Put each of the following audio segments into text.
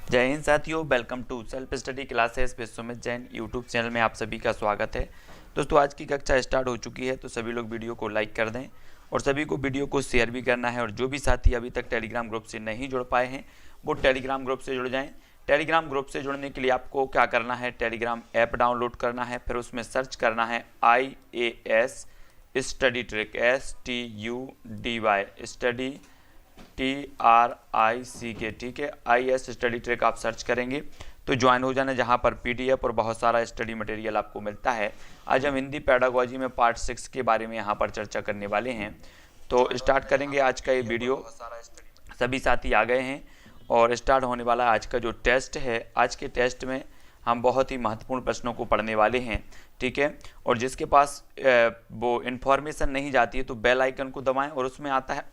जय हिंद साथियों, welcome to self study classes with Sumit Jain YouTube channel में आप सभी का स्वागत है। दोस्तों, आज की कक्षा स्टार्ट हो चुकी है, तो सभी लोग वीडियो को लाइक कर दें और सभी को वीडियो को शेयर भी करना है। और जो भी साथी अभी तक टेलीग्राम ग्रुप से नहीं जुड़ पाए हैं वो टेलीग्राम ग्रुप से जुड़ जाएँ। टेलीग्राम ग्रुप से जुड़ने के लिए आपको क्या करना है, टेलीग्राम ऐप डाउनलोड करना है, फिर उसमें सर्च करना है IAS study trick, STUDY study TRICK, ठीक है। IAS स्टडी ट्रिक आप सर्च करेंगे तो ज्वाइन हो जाना, जहाँ पर PDF और बहुत सारा स्टडी मटेरियल आपको मिलता है। आज हम हिंदी पेडागोजी में पार्ट 6 के बारे में यहाँ पर चर्चा करने वाले हैं। तो स्टार्ट करेंगे आज का ये वीडियो। सभी साथी आ गए हैं और स्टार्ट होने वाला है आज का जो टेस्ट है। आज के टेस्ट में हम बहुत ही महत्वपूर्ण प्रश्नों को पढ़ने वाले हैं, ठीक है। और जिसके पास वो इन्फॉर्मेशन नहीं जाती है तो बेल आइकन को दबाएं और उसमें आता है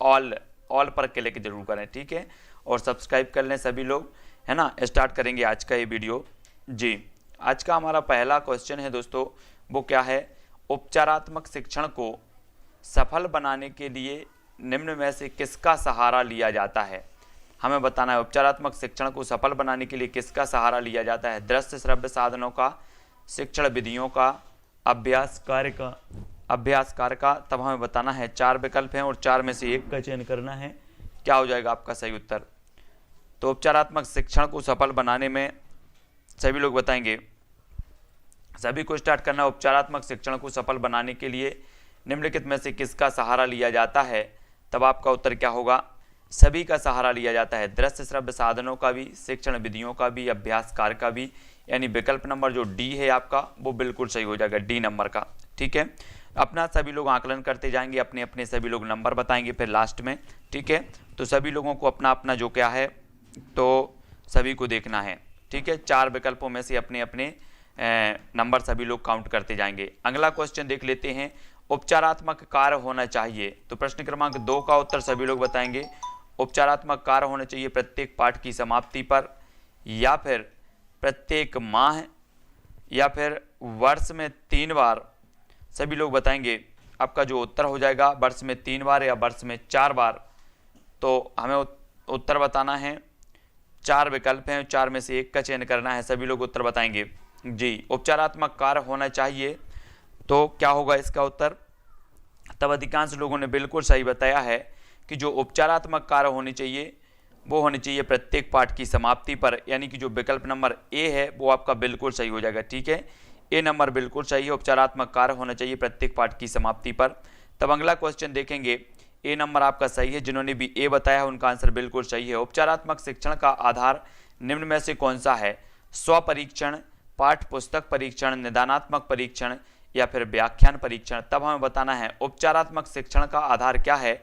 ऑल पर क्लिक जरूर करें, ठीक है। और सब्सक्राइब कर लें सभी लोग, है ना। स्टार्ट करेंगे आज का ये वीडियो जी। आज का हमारा पहला क्वेश्चन है दोस्तों, वो क्या है, उपचारात्मक शिक्षण को सफल बनाने के लिए निम्न में से किसका सहारा लिया जाता है। हमें बताना है उपचारात्मक शिक्षण को सफल बनाने के लिए किसका सहारा लिया जाता है। दृश्य श्रव्य साधनों का, शिक्षण विधियों का, अभ्यास कार्य का। तब हमें बताना है, 4 विकल्प हैं और 4 में से एक का चयन करना है। क्या हो जाएगा आपका सही उत्तर। तो उपचारात्मक शिक्षण को सफल बनाने में सभी लोग बताएंगे, सभी को स्टार्ट करना है। उपचारात्मक शिक्षण को सफल बनाने के लिए निम्नलिखित में से किसका सहारा लिया जाता है। तब आपका उत्तर क्या होगा, सभी का सहारा लिया जाता है। दृश्य श्रव्य साधनों का भी, शिक्षण विधियों का भी, अभ्यास कार्य का भी। यानी विकल्प नंबर जो डी है आपका वो बिल्कुल सही हो जाएगा, डी नंबर का, ठीक है। अपना सभी लोग आकलन करते जाएंगे, अपने अपने सभी लोग नंबर बताएंगे फिर लास्ट में, ठीक है। तो सभी लोगों को अपना अपना जो क्या है तो सभी को देखना है, ठीक है। 4 विकल्पों में से अपने अपने नंबर सभी लोग काउंट करते जाएंगे। अगला क्वेश्चन देख लेते हैं, उपचारात्मक कार्य होना चाहिए। तो प्रश्न क्रमांक 2 का उत्तर सभी लोग बताएंगे, उपचारात्मक कार्य होना चाहिए प्रत्येक पाठ की समाप्ति पर, या फिर प्रत्येक माह, या फिर वर्ष में 3 बार। सभी लोग बताएंगे आपका जो उत्तर हो जाएगा, वर्ष में 3 बार या वर्ष में 4 बार। तो हमें उत्तर बताना है, 4 विकल्प हैं, 4 में से एक का चयन करना है। सभी लोग उत्तर बताएंगे जी। उपचारात्मक कार्य होना चाहिए तो क्या होगा इसका उत्तर। तब अधिकांश लोगों ने बिल्कुल सही बताया है कि जो उपचारात्मक कार्य होने चाहिए वो होने चाहिए प्रत्येक पाठ की समाप्ति पर। यानी कि जो विकल्प नंबर ए है वो आपका बिल्कुल सही हो जाएगा, ठीक है। ए नंबर बिल्कुल सही है, उपचारात्मक कार्य होना चाहिए प्रत्येक पाठ की समाप्ति पर। तब अगला क्वेश्चन देखेंगे, ए नंबर आपका सही है। जिन्होंने भी ए बताया है उनका आंसर बिल्कुल सही है। उपचारात्मक शिक्षण का आधार निम्न में से कौन सा है। स्वपरीक्षण, पाठ पुस्तक परीक्षण, निदानात्मक परीक्षण या फिर व्याख्यान परीक्षण। तब हमें बताना है उपचारात्मक शिक्षण का आधार क्या है।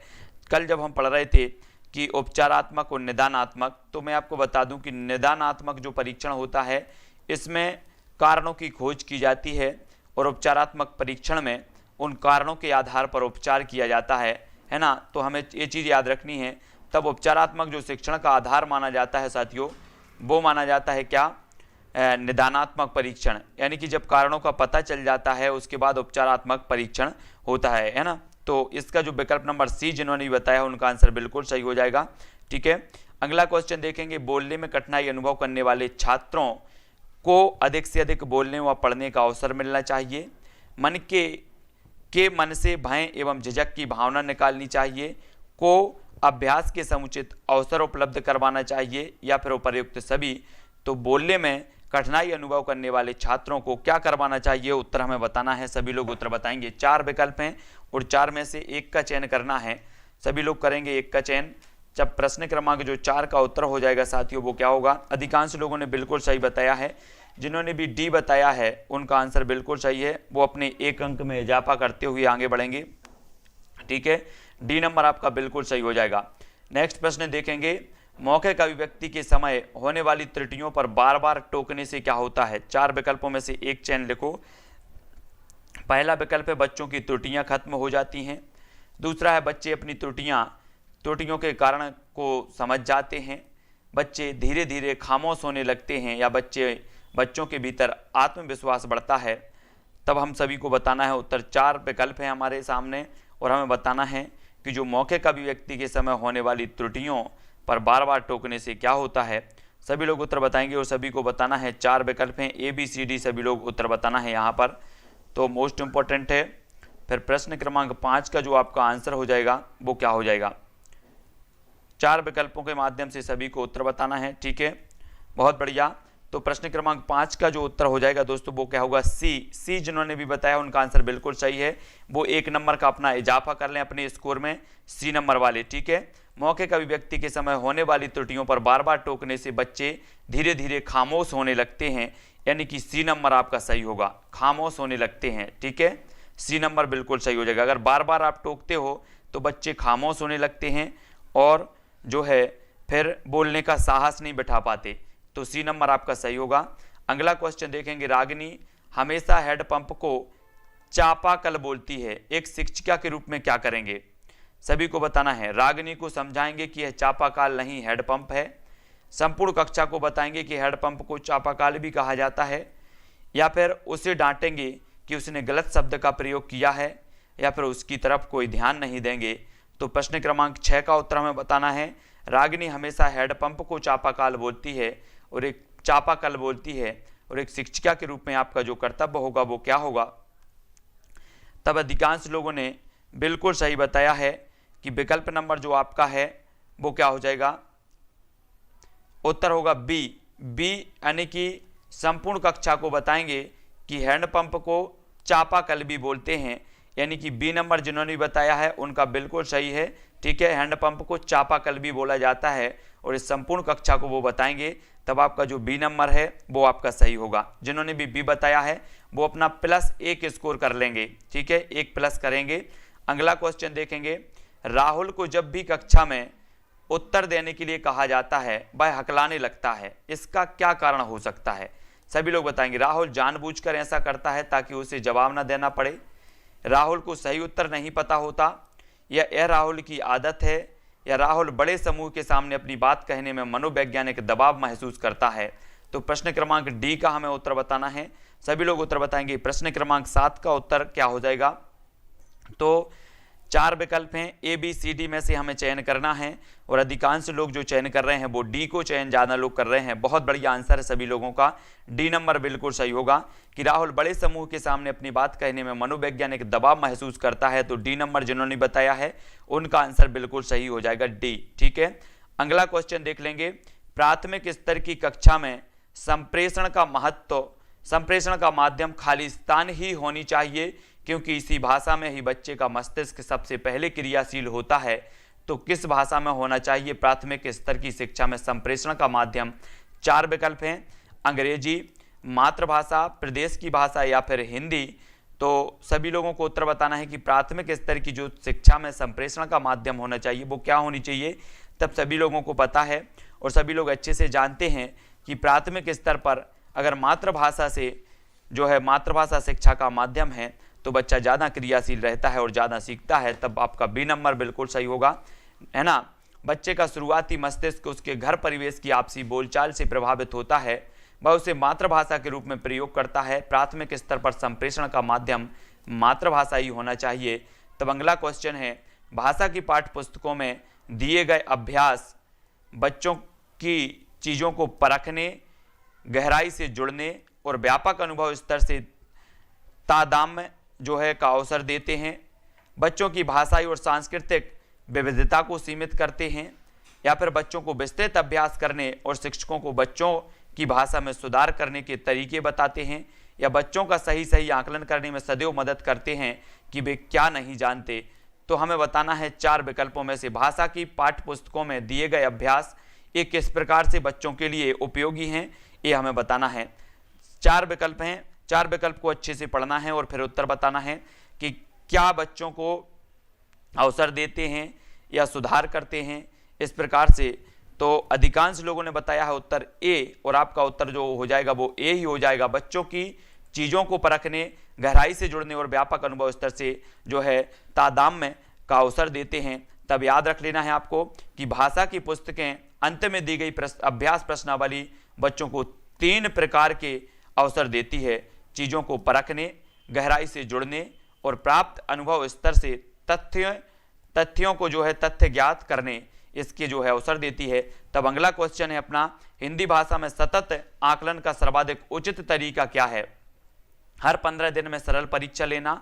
कल जब हम पढ़ रहे थे कि उपचारात्मक और निदानात्मक, तो मैं आपको बता दूं कि निदानात्मक जो परीक्षण होता है इसमें कारणों की खोज की जाती है और उपचारात्मक परीक्षण में उन कारणों के आधार पर उपचार किया जाता है ना। तो हमें ये चीज़ याद रखनी है। तब उपचारात्मक जो शिक्षण का आधार माना जाता है साथियों, वो माना जाता है क्या, निदानात्मक परीक्षण। यानी कि जब कारणों का पता चल जाता है उसके बाद उपचारात्मक परीक्षण होता है ना। तो इसका जो विकल्प नंबर सी जिन्होंने बताया उनका आंसर बिल्कुल सही हो जाएगा, ठीक है। अगला क्वेश्चन देखेंगे, बोलने में कठिनाई अनुभव करने वाले छात्रों को अधिक से अधिक बोलने व पढ़ने का अवसर मिलना चाहिए। मन से भय एवं झिझक की भावना निकालनी चाहिए। को अभ्यास के समुचित अवसर उपलब्ध करवाना चाहिए या फिर उपर्युक्त सभी। तो बोलने में कठिनाई अनुभव करने वाले छात्रों को क्या करवाना चाहिए, उत्तर हमें बताना है। सभी लोग उत्तर बताएंगे। 4 विकल्प हैं और 4 में से एक का चयन करना है। सभी लोग करेंगे एक का चयन। जब प्रश्न क्रमांक जो 4 का उत्तर हो जाएगा साथियों वो क्या होगा। अधिकांश लोगों ने बिल्कुल सही बताया है। जिन्होंने भी डी बताया है उनका आंसर बिल्कुल सही है। वो अपने 1 अंक में इजाफा करते हुए आगे बढ़ेंगे, ठीक है। डी नंबर आपका बिल्कुल सही हो जाएगा। नेक्स्ट प्रश्न देखेंगे, मौखिक अभिव्यक्ति के समय होने वाली त्रुटियों पर बार बार टोकने से क्या होता है। 4 विकल्पों में से एक चयन लिखो। पहला विकल्प है बच्चों की त्रुटियां खत्म हो जाती हैं। दूसरा है बच्चे अपनी त्रुटियों के कारण को समझ जाते हैं। बच्चे धीरे धीरे खामोश होने लगते हैं, या बच्चों के भीतर आत्मविश्वास बढ़ता है। तब हम सभी को बताना है उत्तर। 4 विकल्प हैं हमारे सामने और हमें बताना है कि जो मौखिक अभिव्यक्ति के समय होने वाली त्रुटियों पर बार बार टोकने से क्या होता है। सभी लोग उत्तर बताएंगे और सभी को बताना है। 4 विकल्प हैं, ए बी सी डी, सभी लोग उत्तर बताना है यहाँ पर, तो मोस्ट इंपॉर्टेंट है। फिर प्रश्न क्रमांक 5 का जो आपका आंसर हो जाएगा वो क्या हो जाएगा? 4 विकल्पों के माध्यम से सभी को उत्तर बताना है, ठीक है, बहुत बढ़िया। तो प्रश्न क्रमांक 5 का जो उत्तर हो जाएगा दोस्तों वो क्या होगा? सी। जिन्होंने भी बताया उनका आंसर बिल्कुल सही है, वो 1 नंबर का अपना इजाफा कर लें अपने स्कोर में, सी नंबर वाले, ठीक है। मौखिक अभिव्यक्ति के समय होने वाली त्रुटियों पर बार बार टोकने से बच्चे धीरे धीरे खामोश होने लगते हैं, यानी कि सी नंबर आपका सही होगा, खामोश होने लगते हैं, ठीक है, सी नंबर बिल्कुल सही हो जाएगा। अगर बार बार आप टोकते हो तो बच्चे खामोश होने लगते हैं और जो है फिर बोलने का साहस नहीं बिठा पाते, तो सी नंबर आपका सही होगा। अगला क्वेश्चन देखेंगे, रागिनी हमेशा हेडपंप को चापाकल बोलती है, एक शिक्षिका के रूप में क्या करेंगे? सभी को बताना है। रागिनी को समझाएंगे कि यह चापाकल नहीं हेडपंप है, संपूर्ण कक्षा को बताएंगे कि हेडपंप को चापाकल भी कहा जाता है, या फिर उसे डांटेंगे कि उसने गलत शब्द का प्रयोग किया है, या फिर उसकी तरफ कोई ध्यान नहीं देंगे। तो प्रश्न क्रमांक 6 का उत्तर हमें बताना है। रागिनी हमेशा हेडपंप को चापाकल बोलती है और एक शिक्षिका के रूप में आपका जो कर्तव्य होगा वो क्या होगा? तब अधिकांश लोगों ने बिल्कुल सही बताया है कि विकल्प नंबर जो आपका है वो क्या हो जाएगा? उत्तर होगा बी, यानी कि संपूर्ण कक्षा को बताएंगे कि हैंडपंप को चापाकल भी बोलते हैं, यानी कि बी नंबर जिन्होंने बताया है उनका बिल्कुल सही है, ठीक है, हैंडपंप को चापाकल भी बोला जाता है और इस संपूर्ण कक्षा को वो बताएंगे, तब आपका जो बी नंबर है वो आपका सही होगा। जिन्होंने भी बी बताया है वो अपना +1 स्कोर कर लेंगे, ठीक है, 1 प्लस करेंगे। अगला क्वेश्चन देखेंगे, राहुल को जब भी कक्षा में उत्तर देने के लिए कहा जाता है वह हकलाने लगता है, इसका क्या कारण हो सकता है? सभी लोग बताएंगे। राहुल जानबूझकर ऐसा करता है ताकि उसे जवाब न देना पड़े, राहुल को सही उत्तर नहीं पता होता, या यह राहुल की आदत है, या राहुल बड़े समूह के सामने अपनी बात कहने में मनोवैज्ञानिक दबाव महसूस करता है। तो प्रश्न क्रमांक डी का हमें उत्तर बताना है, सभी लोग उत्तर बताएंगे। प्रश्न क्रमांक 7 का उत्तर क्या हो जाएगा? तो 4 विकल्प हैं, ए बी सी डी में से हमें चयन करना है और अधिकांश लोग जो चयन कर रहे हैं वो डी को चयन ज़्यादा लोग कर रहे हैं। बहुत बढ़िया आंसर है सभी लोगों का, डी नंबर बिल्कुल सही होगा कि राहुल बड़े समूह के सामने अपनी बात कहने में मनोवैज्ञानिक दबाव महसूस करता है, तो डी नंबर जिन्होंने बताया है उनका आंसर बिल्कुल सही हो जाएगा, डी, ठीक है। अगला क्वेश्चन देख लेंगे, प्राथमिक स्तर की कक्षा में संप्रेषण का माध्यम खालिस्तान ही होनी चाहिए, क्योंकि इसी भाषा में ही बच्चे का मस्तिष्क सबसे पहले क्रियाशील होता है। तो किस भाषा में होना चाहिए प्राथमिक स्तर की शिक्षा में संप्रेषण का माध्यम? 4 विकल्प हैं, अंग्रेजी, मातृभाषा, प्रदेश की भाषा या फिर हिंदी। तो सभी लोगों को उत्तर बताना है कि प्राथमिक स्तर की जो शिक्षा में संप्रेषण का माध्यम होना चाहिए वो क्या होनी चाहिए। तब सभी लोगों को पता है और सभी लोग अच्छे से जानते हैं कि प्राथमिक स्तर पर अगर मातृभाषा से जो है मातृभाषा शिक्षा का माध्यम है तो बच्चा ज़्यादा क्रियाशील रहता है और ज़्यादा सीखता है, तब आपका बी नंबर बिल्कुल सही होगा, है ना। बच्चे का शुरुआती मस्तिष्क उसके घर परिवेश की आपसी बोलचाल से प्रभावित होता है, वह उसे मातृभाषा के रूप में प्रयोग करता है। प्राथमिक स्तर पर संप्रेषण का माध्यम मातृभाषा ही होना चाहिए। तब अगला क्वेश्चन है, भाषा की पाठ्य पुस्तकों में दिए गए अभ्यास बच्चों की चीज़ों को परखने, गहराई से जुड़ने और व्यापक अनुभव स्तर से तादात्म्य जो है का अवसर देते हैं, बच्चों की भाषाई और सांस्कृतिक विविधता को सीमित करते हैं, या फिर बच्चों को विस्तृत अभ्यास करने और शिक्षकों को बच्चों की भाषा में सुधार करने के तरीके बताते हैं, या बच्चों का सही आकलन करने में सदैव मदद करते हैं कि वे क्या नहीं जानते। तो हमें बताना है 4 विकल्पों में से भाषा की पाठ्य पुस्तकों में दिए गए अभ्यास ये किस प्रकार से बच्चों के लिए उपयोगी हैं, ये हमें बताना है। 4 विकल्प हैं, 4 विकल्प को अच्छे से पढ़ना है और फिर उत्तर बताना है कि क्या बच्चों को अवसर देते हैं या सुधार करते हैं इस प्रकार से। तो अधिकांश लोगों ने बताया है उत्तर ए, और आपका उत्तर जो हो जाएगा वो ए ही हो जाएगा। बच्चों की चीज़ों को परखने, गहराई से जुड़ने और व्यापक अनुभव स्तर से जो है तादात्म्य का अवसर देते हैं। तब याद रख लेना है आपको कि भाषा की पुस्तकें अंत में दी गई अभ्यास प्रश्नावली बच्चों को 3 प्रकार के अवसर देती है, चीज़ों को परखने, गहराई से जुड़ने और प्राप्त अनुभव स्तर से तथ्यों को जो है तथ्य ज्ञात करने। इसके जो है अवसर देती है। तब अगला क्वेश्चन है अपना, हिंदी भाषा में सतत आकलन का सर्वाधिक उचित तरीका क्या है? हर 15 दिन में सरल परीक्षा लेना,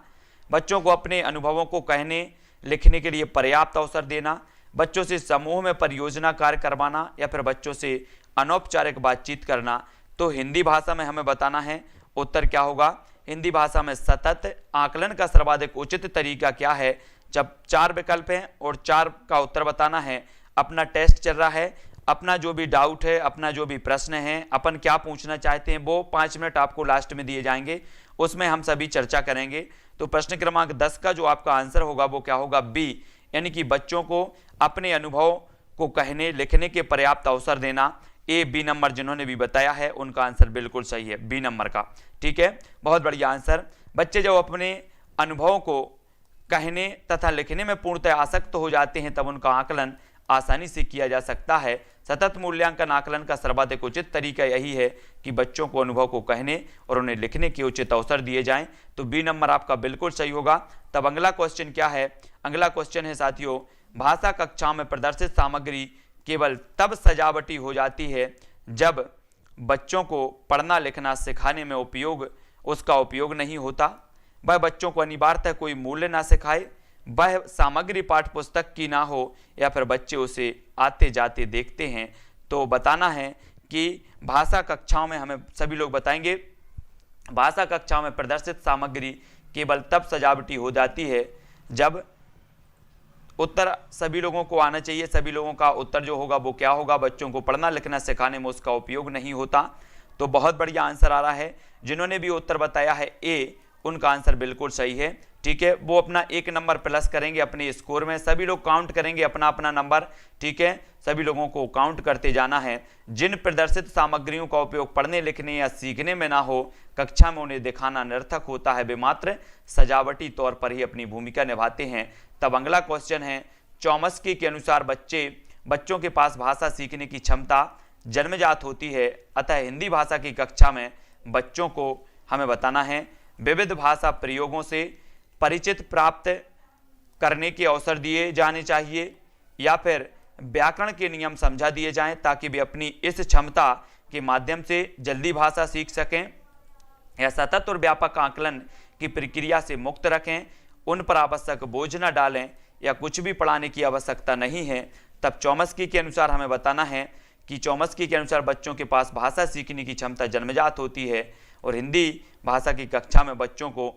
बच्चों को अपने अनुभवों को कहने लिखने के लिए पर्याप्त अवसर देना, बच्चों से समूह में परियोजना कार्य करवाना, या फिर बच्चों से अनौपचारिक बातचीत करना। तो हिंदी भाषा में हमें बताना है उत्तर क्या होगा। हिंदी भाषा में सतत आकलन का सर्वाधिक उचित तरीका क्या है? जब 4 विकल्प हैं और 4 का उत्तर बताना है। अपना टेस्ट चल रहा है, अपना जो भी डाउट है, अपना जो भी प्रश्न है, अपन क्या पूछना चाहते हैं, वो 5 मिनट आपको लास्ट में दिए जाएंगे, उसमें हम सभी चर्चा करेंगे। तो प्रश्न क्रमांक 10 का जो आपका आंसर होगा वो क्या होगा? बी, यानी कि बच्चों को अपने अनुभव को कहने लिखने के पर्याप्त अवसर देना। ए, बी नंबर जिन्होंने भी बताया है उनका आंसर बिल्कुल सही है, बी नंबर का। ठीक है, बहुत बढ़िया आंसर। बच्चे जब अपने अनुभवों को कहने तथा लिखने में पूर्णतः आसक्त हो जाते हैं तब उनका आकलन आसानी से किया जा सकता है। सतत मूल्यांकन आकलन का सर्वाधिक उचित तरीका यही है कि बच्चों को अनुभव को कहने और उन्हें लिखने के उचित अवसर दिए जाएं। तो बी नंबर आपका बिल्कुल सही होगा। तब अगला क्वेश्चन क्या है? अगला क्वेश्चन है साथियों, भाषा कक्षा में प्रदर्शित सामग्री केवल तब सजावटी हो जाती है जब बच्चों को पढ़ना लिखना सिखाने में उसका उपयोग नहीं होता। वह बच्चों को अनिवार्यतः कोई मूल्य ना सिखाए, वह सामग्री पाठ्य पुस्तक की ना हो, या फिर बच्चे उसे आते जाते देखते हैं। तो बताना है कि भाषा कक्षाओं में, हमें सभी लोग बताएंगे, भाषा कक्षाओं में प्रदर्शित सामग्री केवल तब सजावटी हो जाती है जब, उत्तर सभी लोगों को आना चाहिए, सभी लोगों का उत्तर जो होगा वो क्या होगा? बच्चों को पढ़ना लिखना सिखाने में उसका उपयोग नहीं होता। तो बहुत बढ़िया आंसर आ रहा है। जिन्होंने भी उत्तर बताया है ए, उनका आंसर बिल्कुल सही है। ठीक है, वो अपना 1 नंबर प्लस करेंगे अपने स्कोर में। सभी लोग काउंट करेंगे अपना अपना नंबर। ठीक है, सभी लोगों को काउंट करते जाना है। जिन प्रदर्शित सामग्रियों का उपयोग पढ़ने लिखने या सीखने में ना हो, कक्षा में उन्हें दिखाना निरर्थक होता है, वे मात्र सजावटी तौर पर ही अपनी भूमिका निभाते हैं। तब अगला क्वेश्चन है, चॉम्स्की के अनुसार बच्चों के पास भाषा सीखने की क्षमता जन्मजात होती है, अतः हिंदी भाषा की कक्षा में बच्चों को हमें बताना है विविध भाषा प्रयोगों से परिचित प्राप्त करने के अवसर दिए जाने चाहिए, या फिर व्याकरण के नियम समझा दिए जाएं ताकि वे अपनी इस क्षमता के माध्यम से जल्दी भाषा सीख सकें, या सतत और व्यापक आकलन की प्रक्रिया से मुक्त रखें, उन पर आवश्यक बोझ न डालें, या कुछ भी पढ़ाने की आवश्यकता नहीं है। तब चॉम्स्की के अनुसार हमें बताना है कि चॉम्स्की के अनुसार बच्चों के पास भाषा सीखने की क्षमता जन्मजात होती है, और हिंदी भाषा की कक्षा में बच्चों को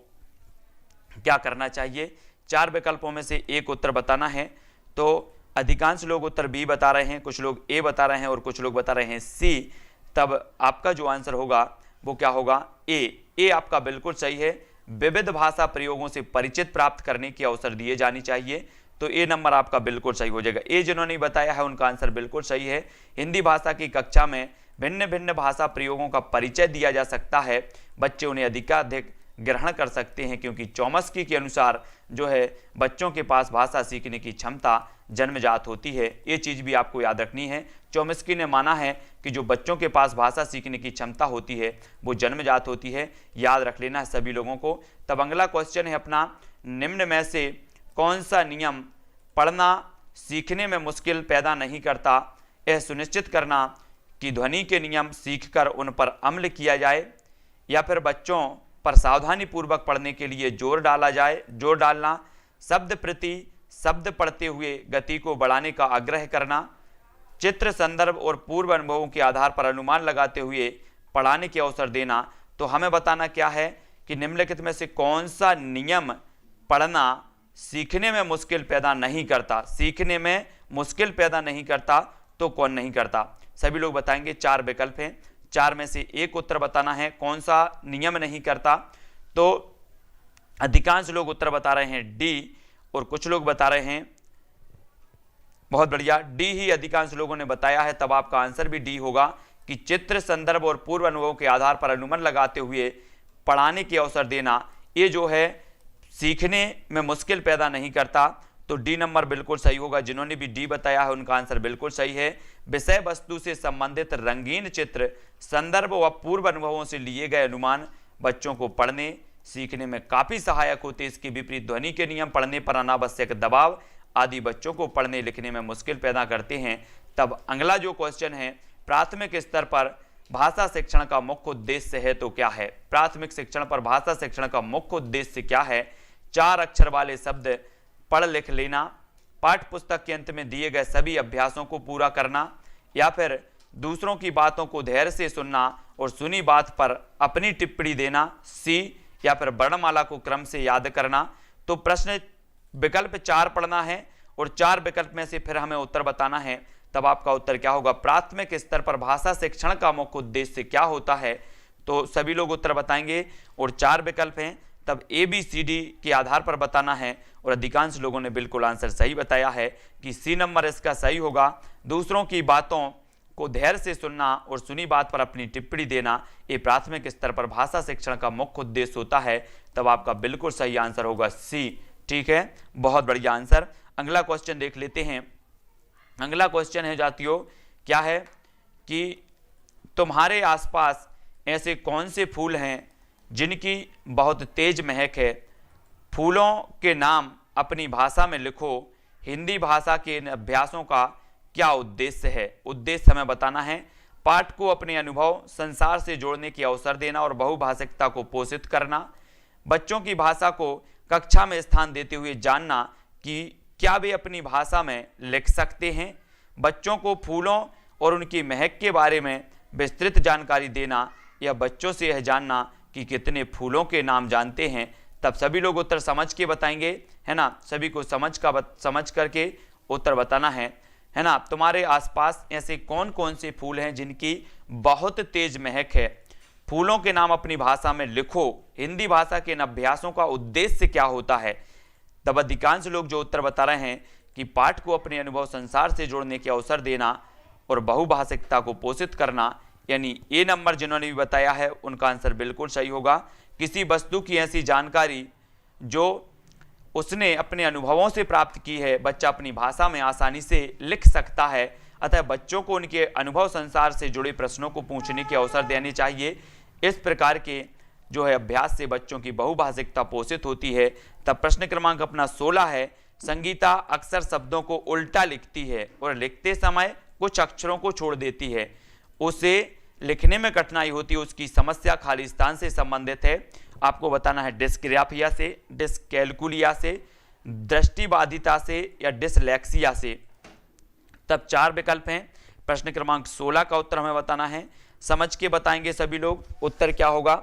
क्या करना चाहिए? 4 विकल्पों में से एक उत्तर बताना है। तो अधिकांश लोग उत्तर बी बता रहे हैं, कुछ लोग ए बता रहे हैं और कुछ लोग बता रहे हैं सी। तब आपका जो आंसर होगा वो क्या होगा? ए आपका बिल्कुल सही है। विविध भाषा प्रयोगों से परिचित प्राप्त करने के अवसर दिए जाने चाहिए। तो ए नंबर आपका बिल्कुल सही हो जाएगा। ए जिन्होंने बताया है उनका आंसर बिल्कुल सही है। हिंदी भाषा की कक्षा में भिन्न भिन्न भाषा प्रयोगों का परिचय दिया जा सकता है, बच्चे उन्हें अधिकाधिक ग्रहण कर सकते हैं, क्योंकि चॉम्स्की के अनुसार जो है बच्चों के पास भाषा सीखने की क्षमता जन्मजात होती है। ये चीज़ भी आपको याद रखनी है। चॉम्स्की ने माना है कि जो बच्चों के पास भाषा सीखने की क्षमता होती है वो जन्मजात होती है, याद रख लेना है सभी लोगों को। तब अगला क्वेश्चन है अपना, निम्न में से कौन सा नियम पढ़ना सीखने में मुश्किल पैदा नहीं करता? यह सुनिश्चित करना कि ध्वनि के नियम सीखकर उन पर अमल किया जाए, या फिर बच्चों पर सावधानी पूर्वक पढ़ने के लिए जोर डालना, शब्द प्रति शब्द पढ़ते हुए गति को बढ़ाने का आग्रह करना, चित्र संदर्भ और पूर्व अनुभवों के आधार पर अनुमान लगाते हुए पढ़ाने के अवसर देना। तो हमें बताना क्या है कि निम्नलिखित में से कौन सा नियम पढ़ना सीखने में मुश्किल पैदा नहीं करता? सीखने में मुश्किल पैदा नहीं करता तो कौन नहीं करता? सभी लोग बताएंगे। 4 विकल्प हैं, 4 में से एक उत्तर बताना है कौन सा नियम नहीं करता। तो अधिकांश लोग उत्तर बता रहे हैं डी, और कुछ लोग बता रहे हैं, बहुत बढ़िया, डी ही अधिकांश लोगों ने बताया है। तब आपका आंसर भी डी होगा कि चित्र संदर्भ और पूर्व अनुभवों के आधार पर अनुमान लगाते हुए पढ़ाने के अवसर देना, ये जो है सीखने में मुश्किल पैदा नहीं करता। तो डी नंबर बिल्कुल सही होगा। जिन्होंने भी डी बताया है उनका आंसर बिल्कुल सही है। विषय वस्तु से संबंधित रंगीन चित्र, संदर्भ व पूर्व अनुभवों से लिए गए अनुमान बच्चों को पढ़ने सीखने में काफी सहायक होते। इसके विपरीत ध्वनि के नियम पढ़ने पर अनावश्यक दबाव, आदि बच्चों को पढ़ने लिखने में मुश्किल पैदा करते हैं। तब अगला जो क्वेश्चन है, प्राथमिक स्तर पर भाषा शिक्षण का मुख्य उद्देश्य है तो क्या है? प्राथमिक शिक्षण पर भाषा शिक्षण का मुख्य उद्देश्य क्या है? 4 अक्षर वाले शब्द पढ़ लिख लेना, पाठ्य पुस्तक के अंत में दिए गए सभी अभ्यासों को पूरा करना, या फिर दूसरों की बातों को धैर्य से सुनना और सुनी बात पर अपनी टिप्पणी देना, सी, या फिर वर्णमाला को क्रम से याद करना। तो प्रश्न विकल्प 4 पढ़ना है और 4 विकल्प में से फिर हमें उत्तर बताना है। तब आपका उत्तर क्या होगा? प्राथमिक स्तर पर भाषा शिक्षण का मुख्य उद्देश्य क्या होता है? तो सभी लोग उत्तर बताएंगे और 4 विकल्प हैं, तब ABCD के आधार पर बताना है और अधिकांश लोगों ने बिल्कुल आंसर सही बताया है कि सी नंबर इसका सही होगा। दूसरों की बातों को धैर्य से सुनना और सुनी बात पर अपनी टिप्पणी देना, ये प्राथमिक स्तर पर भाषा शिक्षण का मुख्य उद्देश्य होता है। तब आपका बिल्कुल सही आंसर होगा सी। ठीक है, बहुत बढ़िया आंसर। अगला क्वेश्चन देख लेते हैं। अगला क्वेश्चन है जातियों, क्या है कि तुम्हारे आसपास ऐसे कौन से फूल हैं जिनकी बहुत तेज महक है? फूलों के नाम अपनी भाषा में लिखो। हिंदी भाषा के इन अभ्यासों का क्या उद्देश्य है? उद्देश्य हमें बताना है। पाठ को अपने अनुभव संसार से जोड़ने की अवसर देना और बहुभाषिकता को पोषित करना, बच्चों की भाषा को कक्षा में स्थान देते हुए जानना कि क्या वे अपनी भाषा में लिख सकते हैं, बच्चों को फूलों और उनकी महक के बारे में विस्तृत जानकारी देना, या बच्चों से यह जानना कि कितने फूलों के नाम जानते हैं। तब सभी लोग उत्तर समझ के बताएंगे, है ना? सभी को समझ करके उत्तर बताना है ना? तुम्हारे आसपास ऐसे कौन कौन से फूल हैं जिनकी बहुत तेज महक है? फूलों के नाम अपनी भाषा में लिखो। हिंदी भाषा के इन अभ्यासों का उद्देश्य क्या होता है? तब अधिकांश लोग जो उत्तर बता रहे हैं कि पाठ को अपने अनुभव संसार से जोड़ने के अवसर देना और बहुभाषिकता को पोषित करना, यानी ए नंबर जिन्होंने भी बताया है उनका आंसर बिल्कुल सही होगा। किसी वस्तु की ऐसी जानकारी जो उसने अपने अनुभवों से प्राप्त की है, बच्चा अपनी भाषा में आसानी से लिख सकता है। अतः बच्चों को उनके अनुभव संसार से जुड़े प्रश्नों को पूछने के अवसर देने चाहिए। इस प्रकार के जो है अभ्यास से बच्चों की बहुभाषिकता पोषित होती है। तब प्रश्न क्रमांक अपना 16 है, संगीता अक्सर शब्दों को उल्टा लिखती है और लिखते समय कुछ अक्षरों को छोड़ देती है। उसे लिखने में कठिनाई होती है, उसकी समस्या खाली स्थान से संबंधित है। आपको बताना है डिस्ग्राफिया से, डिस्कैलकुलिया से, दृष्टिबाधिता से या डिसलेक्सिया से। तब 4 विकल्प हैं। प्रश्न क्रमांक 16 का उत्तर हमें बताना है। समझ के बताएंगे सभी लोग उत्तर क्या होगा।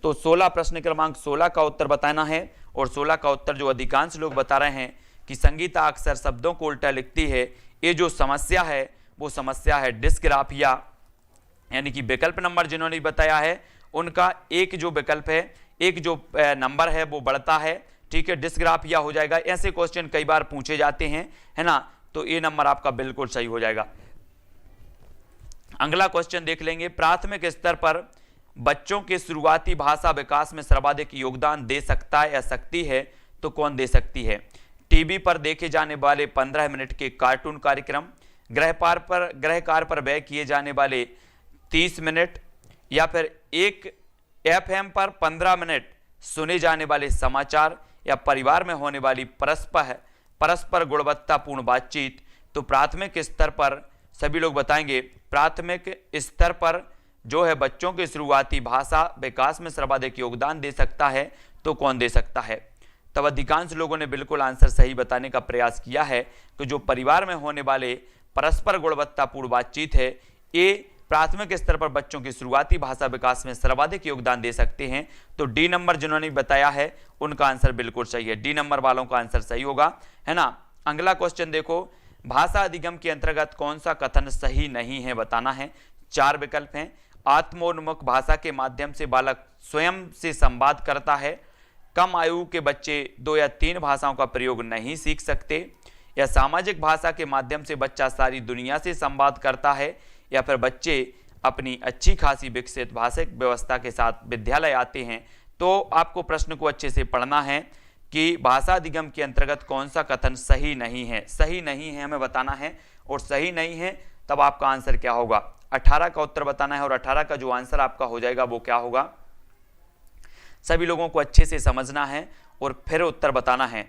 तो 16 प्रश्न क्रमांक 16 का उत्तर बताना है और 16 का उत्तर जो अधिकांश लोग बता रहे हैं कि संगीता अक्सर शब्दों को उल्टा लिखती है, ये जो समस्या है वो समस्या है डिस्ग्राफिया, यानी कि विकल्प नंबर जिन्होंने बताया है उनका एक जो विकल्प है, एक जो नंबर है वो बढ़ता है। ठीक है, डिस्ग्राफिया हो जाएगा। ऐसे क्वेश्चन कई बार पूछे जाते हैं, है ना? तो ये नंबर आपका बिल्कुल सही हो जाएगा। अगला क्वेश्चन देख लेंगे। प्राथमिक स्तर पर बच्चों के शुरुआती भाषा विकास में सर्वाधिक योगदान दे सकता है या सकती है तो कौन दे सकती है? टीवी पर देखे जाने वाले 15 मिनट के कार्टून कार्यक्रम, गृह कार्य पर व्यय किए जाने वाले 30 मिनट, या फिर एक FM पर 15 मिनट सुने जाने वाले समाचार, या परिवार में होने वाली परस्पर गुणवत्तापूर्ण बातचीत। तो प्राथमिक स्तर पर सभी लोग बताएंगे, प्राथमिक स्तर पर जो है बच्चों के शुरुआती भाषा विकास में सर्वाधिक योगदान दे सकता है तो कौन दे सकता है? तब अधिकांश लोगों ने बिल्कुल आंसर सही बताने का प्रयास किया है कि जो परिवार में होने वाले परस्पर गुणवत्तापूर्ण बातचीत है, ये प्राथमिक स्तर पर बच्चों की शुरुआती भाषा विकास में सर्वाधिक योगदान दे सकते हैं। तो डी नंबर जिन्होंने बताया है उनका आंसर बिल्कुल सही है। डी नंबर वालों का आंसर सही होगा, है ना? अगला क्वेश्चन देखो, भाषा अधिगम के अंतर्गत कौन सा कथन सही नहीं है बताना है। 4 विकल्प हैं। आत्मोन्मुख भाषा के माध्यम से बालक स्वयं से संवाद करता है, कम आयु के बच्चे 2 या 3 भाषाओं का प्रयोग नहीं सीख सकते, या सामाजिक भाषा के माध्यम से बच्चा सारी दुनिया से संवाद करता है, या फिर बच्चे अपनी अच्छी खासी विकसित भाषिक व्यवस्था के साथ विद्यालय आते हैं। तो आपको प्रश्न को अच्छे से पढ़ना है कि भाषा अधिगम के अंतर्गत कौन सा कथन सही नहीं है। सही नहीं है हमें बताना है, और सही नहीं है तब आपका आंसर क्या होगा? 18 का उत्तर बताना है, और 18 का जो आंसर आपका हो जाएगा वो क्या होगा? सभी लोगों को अच्छे से समझना है और फिर उत्तर बताना है।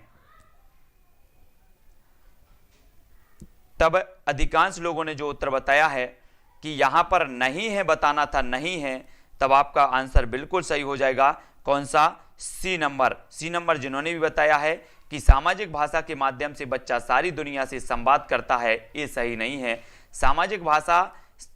तब अधिकांश लोगों ने जो उत्तर बताया है कि यहाँ पर नहीं है, बताना था नहीं है, तब आपका आंसर बिल्कुल सही हो जाएगा। कौन सा? सी नंबर। सी नंबर जिन्होंने भी बताया है कि सामाजिक भाषा के माध्यम से बच्चा सारी दुनिया से संवाद करता है, ये सही नहीं है। सामाजिक भाषा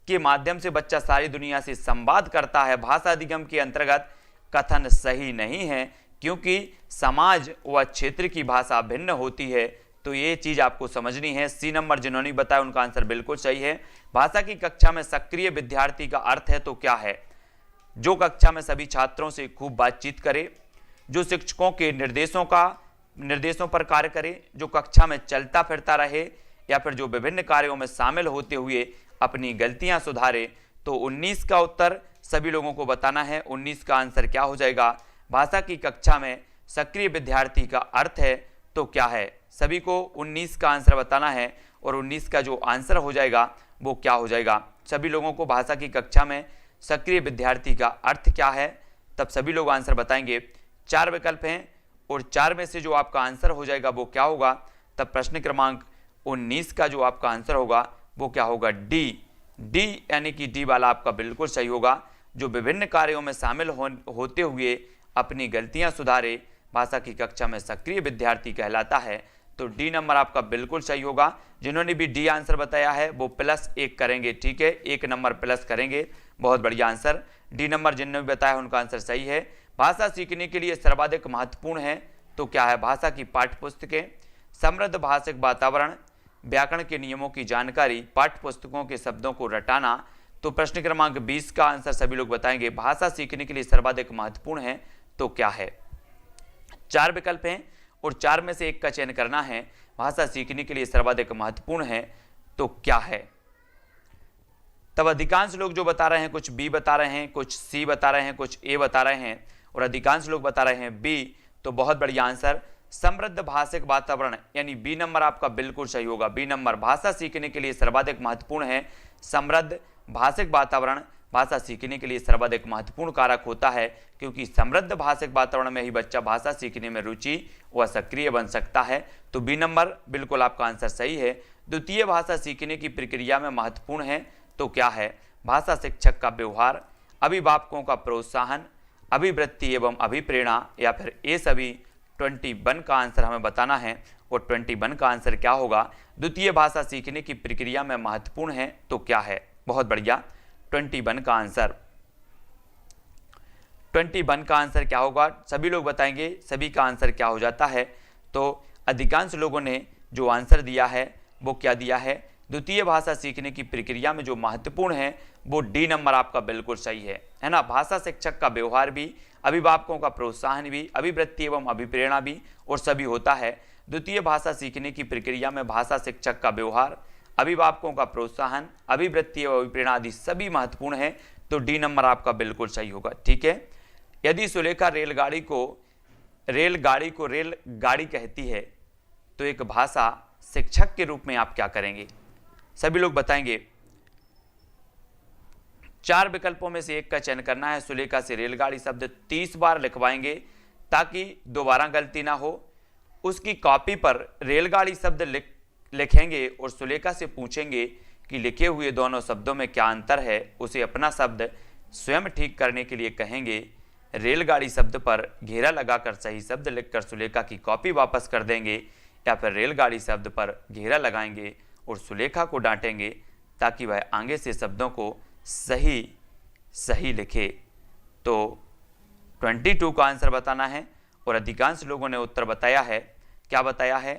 के माध्यम से बच्चा सारी दुनिया से संवाद करता है, भाषा अधिगम के अंतर्गत कथन सही नहीं है, क्योंकि समाज व क्षेत्र की भाषा भिन्न होती है। तो ये चीज आपको समझनी है। सी नंबर जिन्होंने बताया उनका आंसर बिल्कुल सही है। भाषा की कक्षा में सक्रिय विद्यार्थी का अर्थ है तो क्या है? जो कक्षा में सभी छात्रों से खूब बातचीत करे, जो शिक्षकों के निर्देशों पर कार्य करे, जो कक्षा में चलता फिरता रहे, या फिर जो विभिन्न कार्यों में शामिल होते हुए अपनी गलतियां सुधारे। तो 19 का उत्तर सभी लोगों को बताना है। 19 का आंसर क्या हो जाएगा? भाषा की कक्षा में सक्रिय विद्यार्थी का अर्थ है तो क्या है? सभी को 19 का आंसर बताना है और 19 का जो आंसर हो जाएगा वो क्या हो जाएगा? सभी लोगों को भाषा की कक्षा में सक्रिय विद्यार्थी का अर्थ क्या है, तब सभी लोग आंसर बताएंगे। 4 विकल्प हैं और 4 में से जो आपका आंसर हो जाएगा वो क्या होगा? तब प्रश्न क्रमांक 19 का जो आपका आंसर होगा वो क्या होगा? डी यानी कि डी वाला आपका बिल्कुल सही होगा। जो विभिन्न कार्यों में शामिल होते हुए अपनी गलतियां सुधारे, भाषा की कक्षा में सक्रिय विद्यार्थी कहलाता है। तो डी नंबर आपका बिल्कुल सही होगा। जिन्होंने भी डी आंसर बताया है वो +1 करेंगे, ठीक है, 1 नंबर प्लस करेंगे। बहुत बढ़िया आंसर। डी नंबर जिन्होंने भी बताया उनका आंसर सही है। भाषा सीखने के लिए सर्वाधिक महत्वपूर्ण है तो क्या है? भाषा की पाठ्यपुस्तकें, समृद्ध भाषिक वातावरण, व्याकरण के नियमों की जानकारी, पाठ्यपुस्तकों के शब्दों को रटाना। तो प्रश्न क्रमांक 20 का आंसर सभी लोग बताएंगे। भाषा सीखने के लिए सर्वाधिक महत्वपूर्ण है तो क्या है? 4 विकल्प हैं और 4 में से एक का चयन करना है। भाषा सीखने के लिए सर्वाधिक महत्वपूर्ण है तो क्या है? तब अधिकांश लोग जो बता रहे हैं, कुछ बी बता रहे हैं, कुछ सी बता रहे हैं, कुछ ए बता रहे हैं और अधिकांश लोग बता रहे हैं बी। तो बहुत बढ़िया आंसर समृद्ध भाषिक वातावरण यानी बी नंबर आपका बिल्कुल सही होगा। बी नंबर भाषा सीखने के लिए सर्वाधिक महत्वपूर्ण है। समृद्ध भाषिक वातावरण भाषा सीखने के लिए सर्वाधिक महत्वपूर्ण कारक होता है, क्योंकि समृद्ध भाषिक वातावरण में ही बच्चा भाषा सीखने में रुचि व सक्रिय बन सकता है। तो बी नंबर बिल्कुल आपका आंसर सही है। द्वितीय भाषा सीखने की प्रक्रिया में महत्वपूर्ण है तो क्या है? भाषा शिक्षक का व्यवहार, अभिभावकों का प्रोत्साहन, अभिवृत्ति एवं अभिप्रेरणा, या फिर ये सभी। 21 का आंसर हमें बताना है और 21 का आंसर क्या होगा? द्वितीय भाषा सीखने की प्रक्रिया में महत्वपूर्ण है तो क्या है? बहुत बढ़िया। 21 का आंसर 21 का आंसर क्या होगा? सभी लोग बताएंगे सभी का आंसर क्या हो जाता है। तो अधिकांश लोगों ने जो आंसर दिया है वो क्या दिया है? द्वितीय भाषा सीखने की प्रक्रिया में जो महत्वपूर्ण है वो डी नंबर आपका बिल्कुल सही है ना। भाषा शिक्षक का व्यवहार भी, अभिभावकों का प्रोत्साहन भी, अभिवृत्ति एवं अभिप्रेरणा भी और सभी होता है। द्वितीय भाषा सीखने की प्रक्रिया में भाषा शिक्षक का व्यवहार, अभिभावकों का प्रोत्साहन, अभिवृत्ति एवं अभिप्रेरणा आदि सभी महत्वपूर्ण है। तो डी नंबर आपका बिल्कुल सही होगा, ठीक है। यदि सुलेखा रेलगाड़ी को रेलगाड़ी कहती है तो एक भाषा शिक्षक के रूप में आप क्या करेंगे? सभी लोग बताएंगे। 4 विकल्पों में से एक का चयन करना है। सुलेखा से रेलगाड़ी शब्द 30 बार लिखवाएंगे ताकि दोबारा गलती ना हो। उसकी कॉपी पर रेलगाड़ी शब्द लिखेंगे और सुलेखा से पूछेंगे कि लिखे हुए दोनों शब्दों में क्या अंतर है। उसे अपना शब्द स्वयं ठीक करने के लिए कहेंगे। रेलगाड़ी शब्द पर घेरा लगाकर सही शब्द लिखकर सुलेखा की कॉपी वापस कर देंगे, या फिर रेलगाड़ी शब्द पर घेरा लगाएंगे और सुलेखा को डांटेंगे ताकि वह आगे से शब्दों को सही लिखे। तो 22 का आंसर बताना है और अधिकांश लोगों ने उत्तर बताया है। क्या बताया है?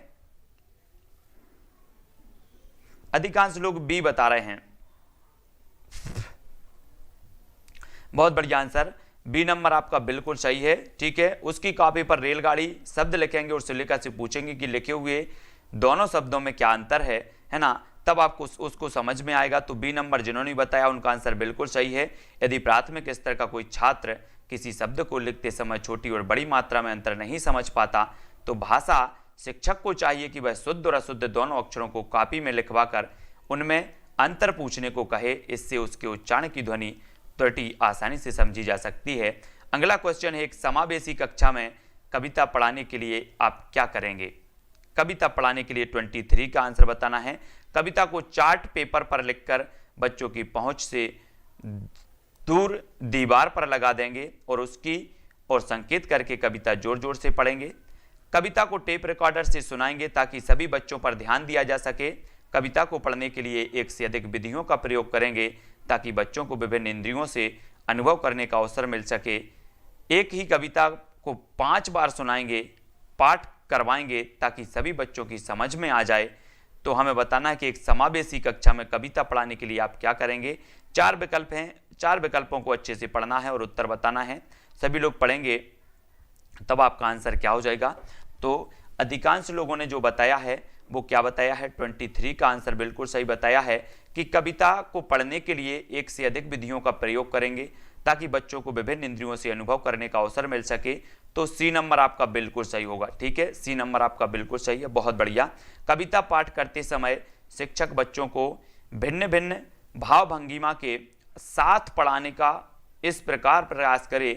अधिकांश लोग बी बता रहे हैं। बहुत बढ़िया आंसर, बी नंबर आपका बिल्कुल सही है, ठीक है। उसकी कॉपी पर रेलगाड़ी शब्द लिखेंगे और सुलेखा से पूछेंगे कि लिखे हुए दोनों शब्दों में क्या अंतर है ना, तब आपको उसको समझ में आएगा। तो बी नंबर जिन्होंने बताया उनका आंसर बिल्कुल सही है। यदि प्राथमिक स्तर का कोई छात्र किसी शब्द को लिखते समय छोटी और बड़ी मात्रा में अंतर नहीं समझ पाता तो भाषा शिक्षक को चाहिए कि वह शुद्ध और अशुद्ध दोनों अक्षरों को कॉपी में लिखवाकर उनमें अंतर पूछने को कहे। इससे उसके उच्चारण की ध्वनि त्रुटि आसानी से समझी जा सकती है। अगला क्वेश्चन है, एक समावेशी कक्षा में कविता पढ़ाने के लिए आप क्या करेंगे? कविता पढ़ाने के लिए 23 का आंसर बताना है। कविता को चार्ट पेपर पर लिखकर बच्चों की पहुंच से दूर दीवार पर लगा देंगे और उसकी और संकेत करके कविता जोर जोर से पढ़ेंगे। कविता को टेप रिकॉर्डर से सुनाएंगे ताकि सभी बच्चों पर ध्यान दिया जा सके। कविता को पढ़ने के लिए एक से अधिक विधियों का प्रयोग करेंगे ताकि बच्चों को विभिन्न इंद्रियों से अनुभव करने का अवसर मिल सके। एक ही कविता को 5 बार सुनाएंगे, पाठ करवाएंगे ताकि सभी बच्चों की समझ में आ जाए। तो हमें बताना है कि एक समावेशी कक्षा में कविता पढ़ाने के लिए आप क्या करेंगे। 4 विकल्प हैं, 4 विकल्पों को अच्छे से पढ़ना है और उत्तर बताना है। सभी लोग पढ़ेंगे तब आपका आंसर क्या हो जाएगा। तो अधिकांश लोगों ने जो बताया है वो क्या बताया है, 23 का आंसर बिल्कुल सही बताया है कि कविता को पढ़ने के लिए एक से अधिक विधियों का प्रयोग करेंगे ताकि बच्चों को विभिन्न इंद्रियों से अनुभव करने का अवसर मिल सके। तो सी नंबर आपका बिल्कुल सही होगा। ठीक है, सी नंबर आपका बिल्कुल सही है, बहुत बढ़िया। कविता पाठ करते समय शिक्षक बच्चों को भिन्न भिन्न भाव भंगिमा के साथ पढ़ाने का इस प्रकार प्रयास करे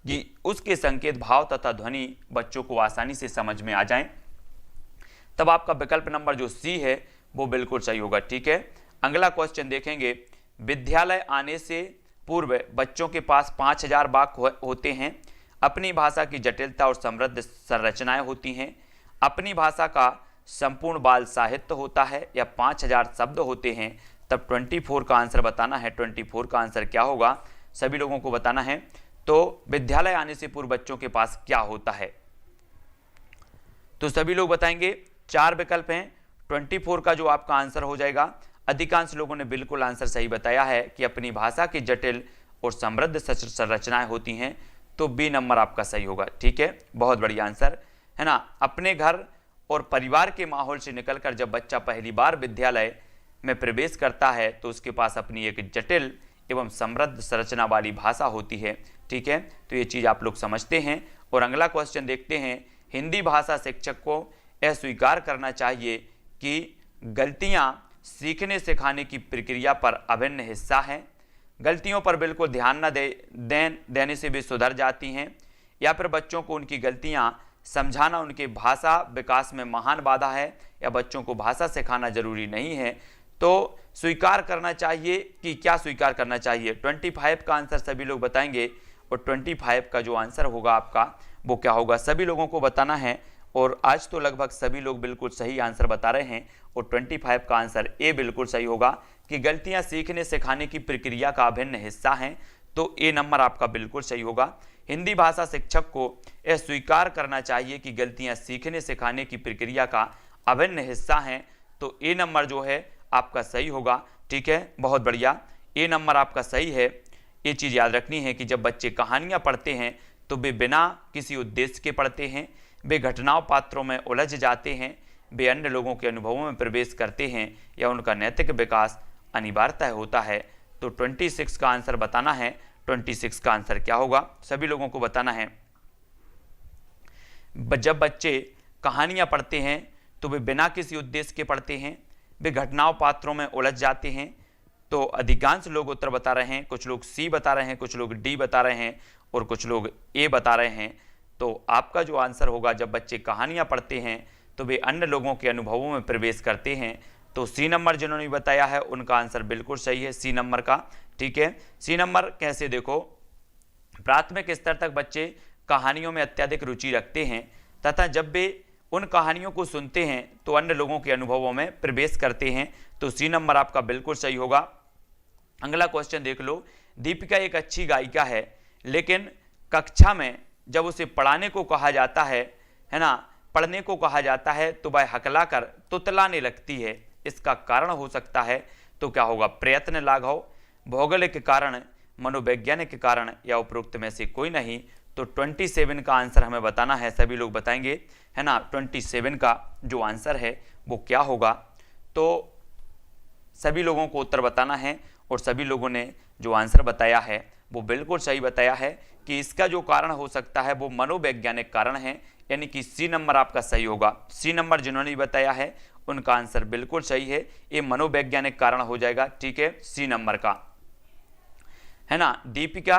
कि उसके संकेत, भाव तथा ध्वनि बच्चों को आसानी से समझ में आ जाएं। तब आपका विकल्प नंबर जो सी है वो बिल्कुल सही होगा। ठीक है, अगला क्वेश्चन देखेंगे। विद्यालय आने से पूर्व बच्चों के पास 5000 वाक्य होते हैं। अपनी भाषा की जटिलता और समृद्ध संरचनाएं होती हैं। अपनी भाषा का संपूर्ण बाल साहित्य होता है या 5000 शब्द होते हैं। तब 24 का आंसर बताना है। 24 का आंसर क्या होगा सभी लोगों को बताना है। तो विद्यालय आने से पूर्व बच्चों के पास क्या होता है, तो सभी लोग बताएंगे। 4 विकल्प हैं, 24 का जो आपका आंसर हो जाएगा। अधिकांश लोगों ने बिल्कुल आंसर सही बताया है कि अपनी भाषा की जटिल और समृद्ध संरचनाएं होती हैं। तो बी नंबर आपका सही होगा। ठीक है, बहुत बढ़िया आंसर है ना। अपने घर और परिवार के माहौल से निकलकर जब बच्चा पहली बार विद्यालय में प्रवेश करता है तो उसके पास अपनी एक जटिल एवं समृद्ध संरचना वाली भाषा होती है। ठीक है, तो ये चीज़ आप लोग समझते हैं। और अगला क्वेश्चन देखते हैं। हिंदी भाषा शिक्षक को यह स्वीकार करना चाहिए कि गलतियां सीखने सिखाने की प्रक्रिया पर अभिन्न हिस्सा हैं। गलतियों पर बिल्कुल ध्यान न देने से भी सुधर जाती हैं, या फिर बच्चों को उनकी गलतियां समझाना उनके भाषा विकास में महान बाधा है, या बच्चों को भाषा सिखाना जरूरी नहीं है। तो स्वीकार करना चाहिए कि क्या स्वीकार करना चाहिए, 25 का आंसर सभी लोग बताएंगे। और 25 का जो आंसर होगा आपका वो क्या होगा सभी लोगों को बताना है। और आज तो लगभग सभी लोग बिल्कुल सही आंसर बता रहे हैं। और 25 का आंसर ए बिल्कुल सही होगा कि गलतियां सीखने सिखाने की प्रक्रिया का अभिन्न हिस्सा हैं। तो ए नंबर आपका बिल्कुल सही होगा। हिंदी भाषा शिक्षक को यह स्वीकार करना चाहिए कि गलतियां सीखने सिखाने की प्रक्रिया का अभिन्न हिस्सा हैं। तो ए नंबर जो है आपका सही होगा। ठीक है, बहुत बढ़िया, ए नंबर आपका सही है। ये चीज़ याद रखनी है कि जब बच्चे कहानियाँ पढ़ते हैं तो वे बिना किसी उद्देश्य के पढ़ते हैं, वे घटनाओं पात्रों में उलझ जाते हैं, वे अन्य लोगों के अनुभवों में प्रवेश करते हैं, या उनका नैतिक विकास अनिवार्यतः होता है। तो 26 का आंसर बताना है। 26 का आंसर क्या होगा सभी लोगों को बताना है। जब बच्चे कहानियाँ पढ़ते हैं तो वे बिना किसी उद्देश्य के पढ़ते हैं, वे घटनाओं पात्रों में उलझ जाते हैं। तो अधिकांश लोग उत्तर बता रहे हैं, कुछ लोग सी बता रहे हैं, कुछ लोग डी बता रहे हैं और कुछ लोग ए बता रहे हैं। तो आपका जो आंसर होगा, जब बच्चे कहानियाँ पढ़ते हैं तो वे अन्य लोगों के अनुभवों में प्रवेश करते हैं। तो सी नंबर जिन्होंने बताया है उनका आंसर बिल्कुल सही है, सी नंबर का। ठीक है, सी नंबर कैसे देखो, प्राथमिक स्तर तक बच्चे कहानियों में अत्यधिक रुचि रखते हैं तथा जब वे उन कहानियों को सुनते हैं तो अन्य लोगों के अनुभवों में प्रवेश करते हैं। तो सी नंबर आपका बिल्कुल सही होगा। अगला क्वेश्चन देख लो। दीपिका एक अच्छी गायिका है, लेकिन कक्षा में जब उसे पढ़ाने को कहा जाता है ना, पढ़ने को कहा जाता है तो वह हकलाकर तुतलाने लगती है। इसका कारण हो सकता है तो क्या होगा, प्रयत्न लाघव, भौगोलिक कारण, मनोवैज्ञानिक कारण, या उपरोक्त में से कोई नहीं। तो 27 का आंसर हमें बताना है, सभी लोग बताएंगे है ना। 27 का जो आंसर है वो क्या होगा, तो सभी लोगों को उत्तर बताना है। और सभी लोगों ने जो आंसर बताया है वो बिल्कुल सही बताया है कि इसका जो कारण हो सकता है वो मनोवैज्ञानिक कारण है, यानी कि सी नंबर आपका सही होगा। सी नंबर जिन्होंने बताया है उनका आंसर बिल्कुल सही है, ये मनोवैज्ञानिक कारण हो जाएगा। ठीक है, सी नंबर का है ना। दीपिका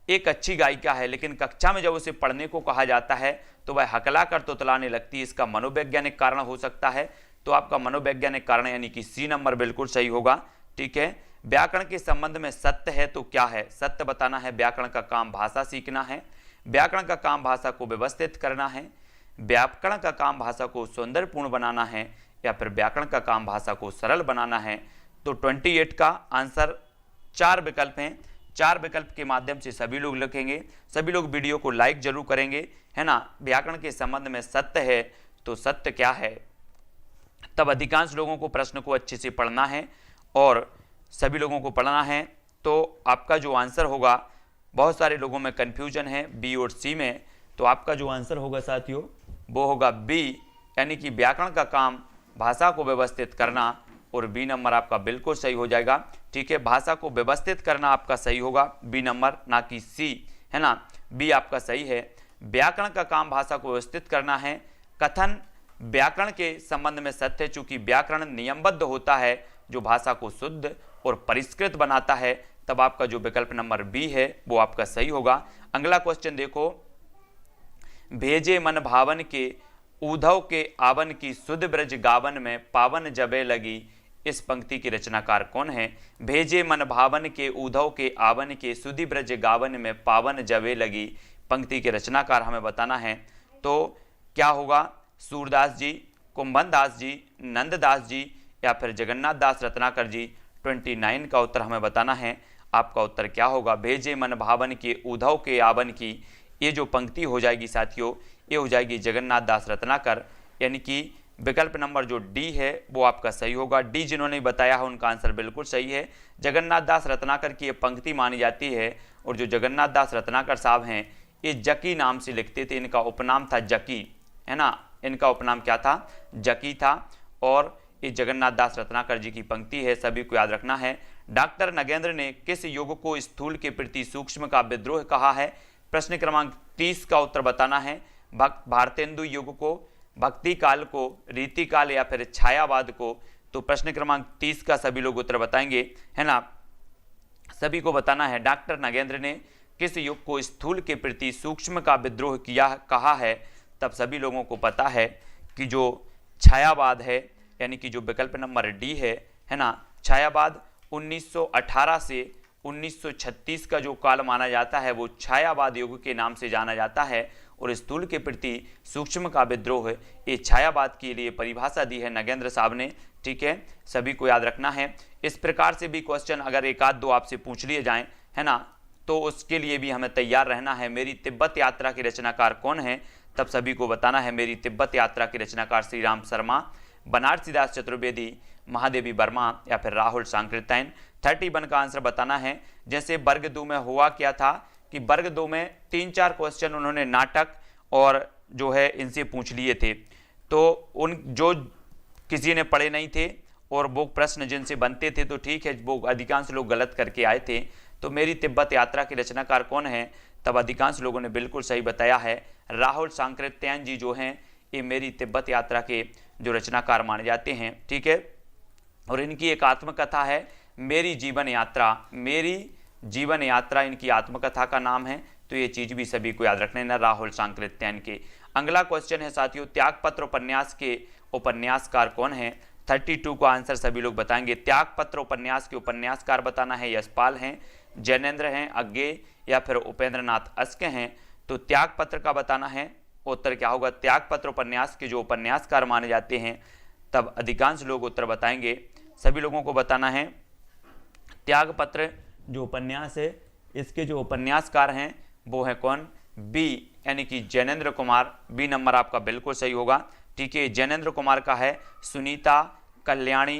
एक अच्छी गायिका है, लेकिन कक्षा में जब उसे पढ़ने को कहा जाता है तो वह हकला कर तोतलाने लगती है। इसका मनोवैज्ञानिक कारण हो सकता है, तो आपका मनोवैज्ञानिक कारण यानी कि सी नंबर बिल्कुल सही होगा। ठीक है, व्याकरण के संबंध में सत्य है तो क्या है? सत्य बताना है। व्याकरण का काम भाषा सीखना है, व्याकरण का काम भाषा को व्यवस्थित करना है, व्याकरण का काम भाषा को सौंदर्यपूर्ण बनाना है, या फिर व्याकरण का काम भाषा को सरल बनाना है। तो 28 का आंसर 4 विकल्प हैं, 4 विकल्प के माध्यम से सभी लोग लिखेंगे। सभी लोग वीडियो को लाइक जरूर करेंगे, है ना। व्याकरण के संबंध में सत्य है तो सत्य क्या है? तब अधिकांश लोगों को प्रश्न को अच्छे से पढ़ना है और सभी लोगों को पढ़ना है। तो आपका जो आंसर होगा, बहुत सारे लोगों में कन्फ्यूजन है बी और सी में, तो आपका जो आंसर होगा साथियों वो होगा बी, यानी कि व्याकरण का काम भाषा को व्यवस्थित करना, और बी नंबर आपका बिल्कुल सही हो जाएगा। ठीक है, भाषा को व्यवस्थित करना आपका सही होगा, बी नंबर, ना कि सी, है ना। बी आपका सही है। व्याकरण का काम भाषा को व्यवस्थित करना है। कथन व्याकरण के संबंध में सत्य है, चूंकि व्याकरण नियमबद्ध होता है जो भाषा को शुद्ध और परिष्कृत बनाता है। तब आपका जो विकल्प नंबर बी है वो आपका सही होगा। अगला क्वेश्चन देखो, भेजे मन भावन के उधव के आवन की सुध ब्रज गावन में पावन जबे लगी, इस पंक्ति के रचनाकार कौन है? भेजे मन भावन के उधव के आवन के सुधि ब्रज गावन में पावन जबे लगी, पंक्ति के रचनाकार हमें बताना है। तो क्या होगा? सूरदास जी, कुंभन दास जी, नंददास जी, या फिर जगन्नाथ दास रत्नाकर जी। 29 का उत्तर हमें बताना है। आपका उत्तर क्या होगा? भेजे मन भावन के उधव के आवन की, ये जो पंक्ति हो जाएगी साथियों, ये हो जाएगी जगन्नाथ दास रत्नाकर, यानी कि विकल्प नंबर जो डी है वो आपका सही होगा। डी जिन्होंने बताया है उनका आंसर बिल्कुल सही है। जगन्नाथ दास रत्नाकर की ये पंक्ति मानी जाती है, और जो जगन्नाथ दास रत्नाकर साहब हैं ये जकी नाम से लिखते थे, इनका उपनाम था जकी, है ना। इनका उपनाम क्या था? जकी था। और ये जगन्नाथ दास रत्नाकर जी की पंक्ति है, सभी को याद रखना है। डॉक्टर नगेंद्र ने किस युग को स्थूल के प्रति सूक्ष्म का विद्रोह कहा है? प्रश्न क्रमांक 30 का उत्तर बताना है। भारतेंदु युग को, भक्ति काल को, रीति काल, या फिर छायावाद को। तो प्रश्न क्रमांक 30 का सभी लोग उत्तर बताएंगे, है ना। सभी को बताना है डॉक्टर नगेंद्र ने किस युग को स्थूल के प्रति सूक्ष्म का विद्रोह किया कहा है? तब सभी लोगों को पता है कि जो छायावाद है, यानी कि जो विकल्प नंबर डी है ना। छायावाद 1918 से 1936 का जो काल माना जाता है वो छायावाद युग के नाम से जाना जाता है, और स्थूल के प्रति सूक्ष्म का विद्रोह ये छायावाद के लिए परिभाषा दी है नगेंद्र साहब ने। ठीक है, सभी को याद रखना है। इस प्रकार से भी क्वेश्चन अगर एक आध दो आपसे पूछ लिए जाएं, है ना, तो उसके लिए भी हमें तैयार रहना है। मेरी तिब्बत यात्रा के रचनाकार कौन है? तब सभी को बताना है मेरी तिब्बत यात्रा के रचनाकार श्री राम शर्मा, बनारसीदास चतुर्वेदी, महादेवी वर्मा, या फिर राहुल सांकृत्यायन। 31 का आंसर बताना है। जैसे वर्ग 2 में हुआ क्या था कि वर्ग 2 में 3-4 क्वेश्चन उन्होंने नाटक और जो है इनसे पूछ लिए थे, तो उन जो किसी ने पढ़े नहीं थे और वो प्रश्न जिनसे बनते थे तो ठीक है, वो अधिकांश लोग गलत करके आए थे। तो मेरी तिब्बत यात्रा के रचनाकार कौन है? तब अधिकांश लोगों ने बिल्कुल सही बताया है, राहुल सांकृत्यायन जी जो हैं ये मेरी तिब्बत यात्रा के जो रचनाकार माने जाते हैं। ठीक है, और इनकी एक आत्मकथा है मेरी जीवन यात्रा, मेरी जीवन यात्रा इनकी आत्मकथा का नाम है। तो ये चीज भी सभी को याद रखना है, राहुल सांकृत्यायन के। अगला क्वेश्चन है साथियों, त्यागपत्र उपन्यास के उपन्यासकार कौन है? 32 का आंसर सभी लोग बताएंगे। त्यागपत्र उपन्यास के उपन्यासकार बताना है। यशपाल हैं, जैनेन्द्र हैं, अज्ञे, या फिर उपेंद्रनाथ अस्के हैं। तो त्यागपत्र का बताना है। उत्तर क्या होगा? त्यागपत्र उपन्यास के जो उपन्यासकार माने जाते हैं, तब अधिकांश लोग उत्तर बताएंगे। सभी लोगों को बताना है त्यागपत्र जो उपन्यास है इसके जो उपन्यासकार हैं वो है कौन? बी, यानी कि जैनेन्द्र कुमार। बी नंबर आपका बिल्कुल सही होगा। ठीक है, जैनेन्द्र कुमार का है सुनीता, कल्याणी,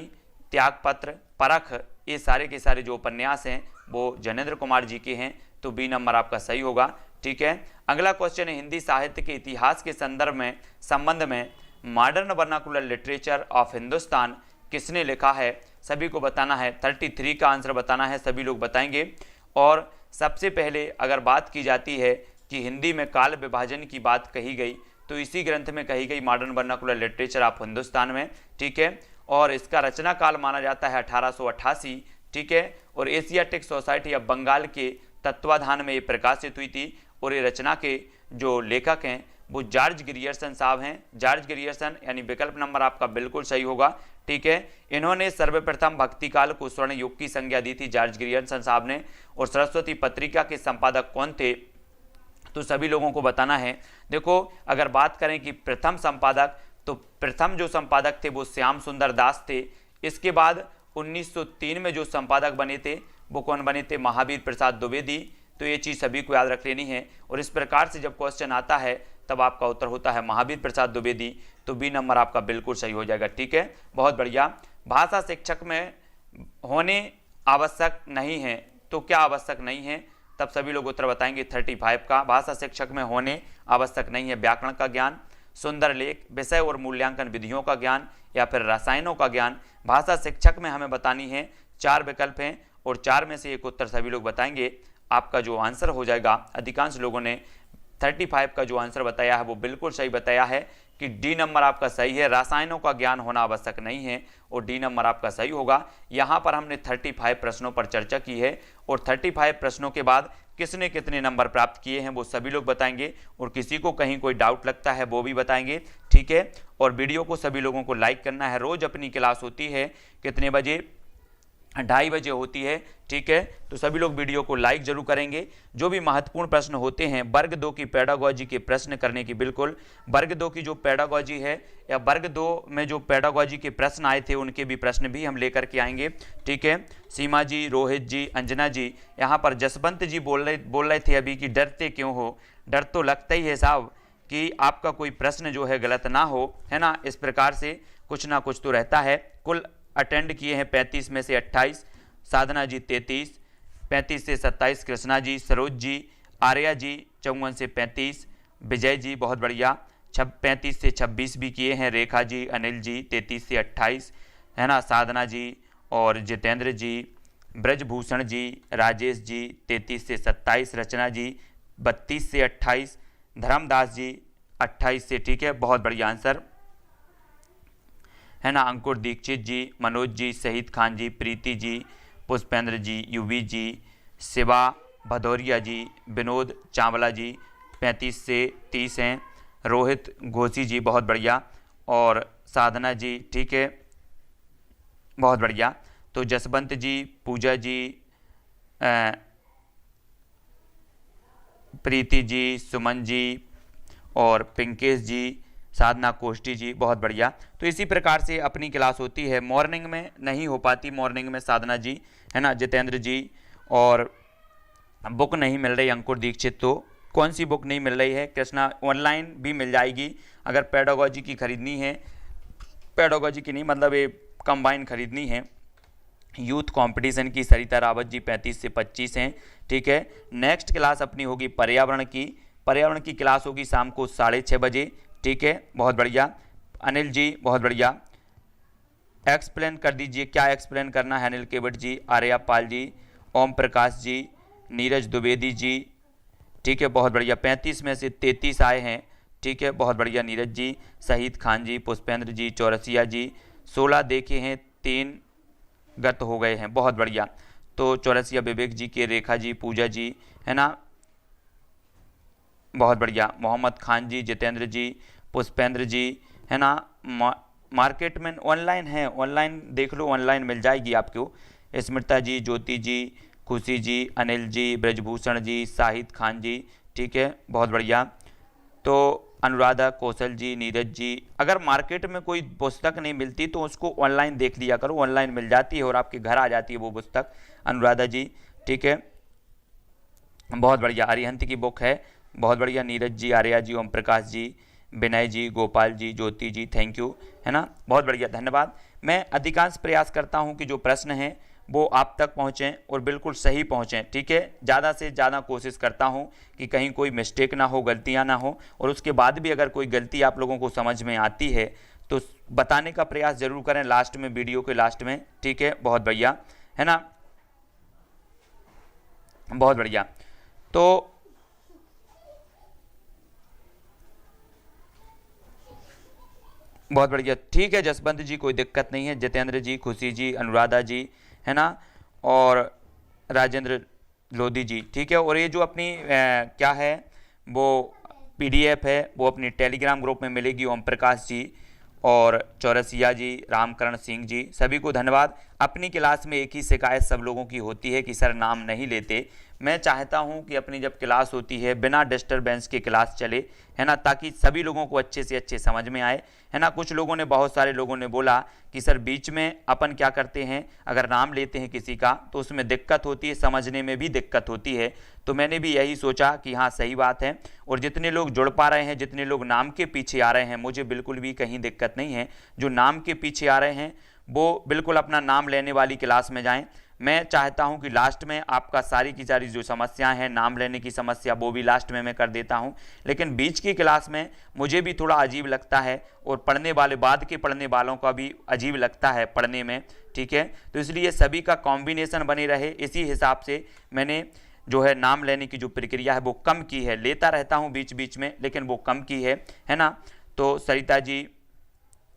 त्यागपत्र, परख, ये सारे के सारे जो उपन्यास हैं वो जैनेन्द्र कुमार जी के हैं। तो बी नंबर आपका सही होगा। ठीक है, अगला क्वेश्चन है हिंदी साहित्य के इतिहास के संबंध में modern vernacular literature of Hindustan किसने लिखा है? सभी को बताना है। 33 का आंसर बताना है, सभी लोग बताएंगे। और सबसे पहले अगर बात की जाती है कि हिंदी में काल विभाजन की बात कही गई, तो इसी ग्रंथ में कही गई modern vernacular literature of Hindustan में। ठीक है, और इसका रचना काल माना जाता है 1888। ठीक है, और एशियाटिक सोसाइटी ऑफ बंगाल के तत्वाधान में ये प्रकाशित हुई थी और ये रचना के जो लेखक हैं वो जॉर्ज ग्रियर्सन साहब हैं। जॉर्ज ग्रियर्सन, यानी विकल्प नंबर आपका बिल्कुल सही होगा। ठीक है, इन्होंने सर्वप्रथम भक्ति काल को स्वर्ण युग की संज्ञा दी थी जॉर्ज ग्रियर्सन साहब ने। और सरस्वती पत्रिका के संपादक कौन थे, तो सभी लोगों को बताना है। देखो, अगर बात करें कि प्रथम संपादक, तो प्रथम जो संपादक थे वो श्याम सुंदर दास थे। इसके बाद 1903 में जो संपादक बने थे वो कौन बने थे, महावीर प्रसाद द्विवेदी। तो ये चीज़ सभी को याद रख लेनी है। और इस प्रकार से जब क्वेश्चन आता है तब आपका उत्तर होता है महावीर प्रसाद द्विवेदी। तो बी नंबर आपका बिल्कुल सही हो जाएगा। ठीक है, बहुत बढ़िया। भाषा शिक्षक में होने आवश्यक नहीं है, तो क्या आवश्यक नहीं है, तब सभी लोग उत्तर बताएंगे 35 का। भाषा शिक्षक में होने आवश्यक नहीं है व्याकरण का ज्ञान, सुंदर लेख, विषय और मूल्यांकन विधियों का ज्ञान, या फिर रसायनों का ज्ञान। भाषा शिक्षक में हमें बतानी है 4 विकल्प हैं और 4 में से एक उत्तर सभी लोग बताएंगे। आपका जो आंसर हो जाएगा, अधिकांश लोगों ने 35 का जो आंसर बताया है वो बिल्कुल सही बताया है कि डी नंबर आपका सही है, रसायनों का ज्ञान होना आवश्यक नहीं है, और डी नंबर आपका सही होगा। यहाँ पर हमने 35 प्रश्नों पर चर्चा की है और 35 प्रश्नों के बाद किसने कितने नंबर प्राप्त किए हैं वो सभी लोग बताएंगे, और किसी को कहीं कोई डाउट लगता है वो भी बताएंगे। ठीक है, और वीडियो को सभी लोगों को लाइक करना है। रोज अपनी क्लास होती है कितने बजे, 2:30 बजे होती है। ठीक है, तो सभी लोग वीडियो को लाइक जरूर करेंगे। जो भी महत्वपूर्ण प्रश्न होते हैं वर्ग 2 की पेडागोजी के प्रश्न करने की, बिल्कुल वर्ग 2 की जो पेडागोजी है या वर्ग 2 में जो पेडागोजी के प्रश्न आए थे उनके भी प्रश्न भी हम लेकर के आएंगे। ठीक है, सीमा जी, रोहित जी, अंजना जी, यहाँ पर जसवंत जी बोल रहे थे अभी कि डरते क्यों हो। डर तो लगता ही है साहब कि आपका कोई प्रश्न जो है गलत ना हो, है ना। इस प्रकार से कुछ ना कुछ तो रहता है। कुल अटेंड किए हैं 35 में से 28, साधना जी 33, 35 से 27 कृष्णा जी, सरोज जी, आर्या जी 54 से 35, विजय जी बहुत बढ़िया 35 से 26 भी किए हैं, रेखा जी, अनिल जी 33 से 28, है ना, साधना जी और जितेंद्र जी, ब्रजभूषण जी, राजेश जी 33 से 27, रचना जी 32 से 28, धर्मदास जी 28 से। ठीक है, बहुत बढ़िया आंसर, है ना। अंकुर दीक्षित जी, मनोज जी, शहीद खान जी, प्रीति जी, पुष्पेंद्र जी, युवी जी, शिवा भदौरिया जी, विनोद चावला जी 35 से 30 हैं, रोहित घोसी जी बहुत बढ़िया, और साधना जी। ठीक है, बहुत बढ़िया। तो जसवंत जी, पूजा जी, प्रीति जी, सुमन जी और पिंकेश जी, साधना कोष्टी जी बहुत बढ़िया। तो इसी प्रकार से अपनी क्लास होती है। मॉर्निंग में नहीं हो पाती, मॉर्निंग में साधना जी, है ना, जितेंद्र जी, और बुक नहीं मिल रही अंकुर दीक्षित। तो कौन सी बुक नहीं मिल रही है कृष्णा? ऑनलाइन भी मिल जाएगी अगर पेडागोजी की खरीदनी है, पेडागोजी की नहीं मतलब ये कंबाइन खरीदनी है। यूथ कंपटीशन की सरिता रावत जी 35 से 25 हैं। ठीक है, नेक्स्ट क्लास अपनी होगी पर्यावरण की। पर्यावरण की क्लास होगी शाम को 6:30 बजे। ठीक है, बहुत बढ़िया। अनिल जी बहुत बढ़िया, एक्सप्लेन कर दीजिए, क्या एक्सप्लेन करना है अनिल केवट जी, आर्या पाल जी, ओम प्रकाश जी, नीरज द्विवेदी जी। ठीक है, बहुत बढ़िया। 35 में से 33 आए हैं। ठीक है, बहुत बढ़िया नीरज जी, शहीद खान जी, पुष्पेंद्र जी, चौरसिया जी, 16 देखे हैं, 3 गत हो गए हैं, बहुत बढ़िया। तो चौरसिया विवेक जी के, रेखा जी, पूजा जी, है ना, बहुत बढ़िया। मोहम्मद खान जी, जितेंद्र जी, पुष्पेंद्र जी, है ना, मार्केट में ऑनलाइन है, ऑनलाइन देख लो, ऑनलाइन मिल जाएगी आपको। स्मृता जी, ज्योति जी, खुशी जी, अनिल जी, ब्रजभूषण जी, शाहिद खान जी। ठीक है, बहुत बढ़िया। तो अनुराधा, कौशल जी, नीरज जी, अगर मार्केट में कोई पुस्तक नहीं मिलती तो उसको ऑनलाइन देख लिया करो, ऑनलाइन मिल जाती है और आपके घर आ जाती है वो पुस्तक, अनुराधा जी। ठीक है, बहुत बढ़िया। अरिहंत की बुक है, बहुत बढ़िया। नीरज जी, आर्या जी, ओम प्रकाश जी, विनय जी, गोपाल जी, ज्योति जी, थैंक यू, है ना, बहुत बढ़िया, धन्यवाद। मैं अधिकांश प्रयास करता हूं कि जो प्रश्न हैं वो आप तक पहुंचें और बिल्कुल सही पहुंचें। ठीक है, ज़्यादा से ज़्यादा कोशिश करता हूं कि कहीं कोई मिस्टेक ना हो, गलतियां ना हो, और उसके बाद भी अगर कोई गलती आप लोगों को समझ में आती है तो बताने का प्रयास जरूर करें लास्ट में, वीडियो के लास्ट में। ठीक है, बहुत बढ़िया, है ना, बहुत बढ़िया। तो बहुत बढ़िया, ठीक है जसवंत जी, कोई दिक्कत नहीं है। जितेंद्र जी, खुशी जी, अनुराधा जी, है ना, और राजेंद्र लोधी जी, ठीक है। और ये जो अपनी क्या है वो PDF है वो अपनी टेलीग्राम ग्रुप में मिलेगी। ओम प्रकाश जी और चौरसिया जी, रामकरण सिंह जी, सभी को धन्यवाद। अपनी क्लास में एक ही शिकायत सब लोगों की होती है कि सर नाम नहीं लेते। मैं चाहता हूं कि अपनी जब क्लास होती है बिना डिस्टरबेंस के क्लास चले, है ना, ताकि सभी लोगों को अच्छे से अच्छे समझ में आए, है ना। कुछ लोगों ने, बहुत सारे लोगों ने बोला कि सर बीच में अपन क्या करते हैं, अगर नाम लेते हैं किसी का तो उसमें दिक्कत होती है, समझने में भी दिक्कत होती है। तो मैंने भी यही सोचा कि हाँ सही बात है, और जितने लोग जुड़ पा रहे हैं, जितने लोग नाम के पीछे आ रहे हैं, मुझे बिल्कुल भी कहीं दिक्कत नहीं है। जो नाम के पीछे आ रहे हैं वो बिल्कुल अपना नाम लेने वाली क्लास में जाएं। मैं चाहता हूं कि लास्ट में आपका सारी की सारी जो समस्याएं हैं, नाम लेने की समस्या, वो भी लास्ट में मैं कर देता हूं। लेकिन बीच की क्लास में मुझे भी थोड़ा अजीब लगता है, और पढ़ने वाले, बाद के पढ़ने वालों का भी अजीब लगता है पढ़ने में, ठीक है। तो इसलिए सभी का कॉम्बिनेशन बने रहे, इसी हिसाब से मैंने जो है नाम लेने की जो प्रक्रिया है वो कम की है। लेता रहता हूँ बीच बीच में, लेकिन वो कम की है ना। तो सरिता जी,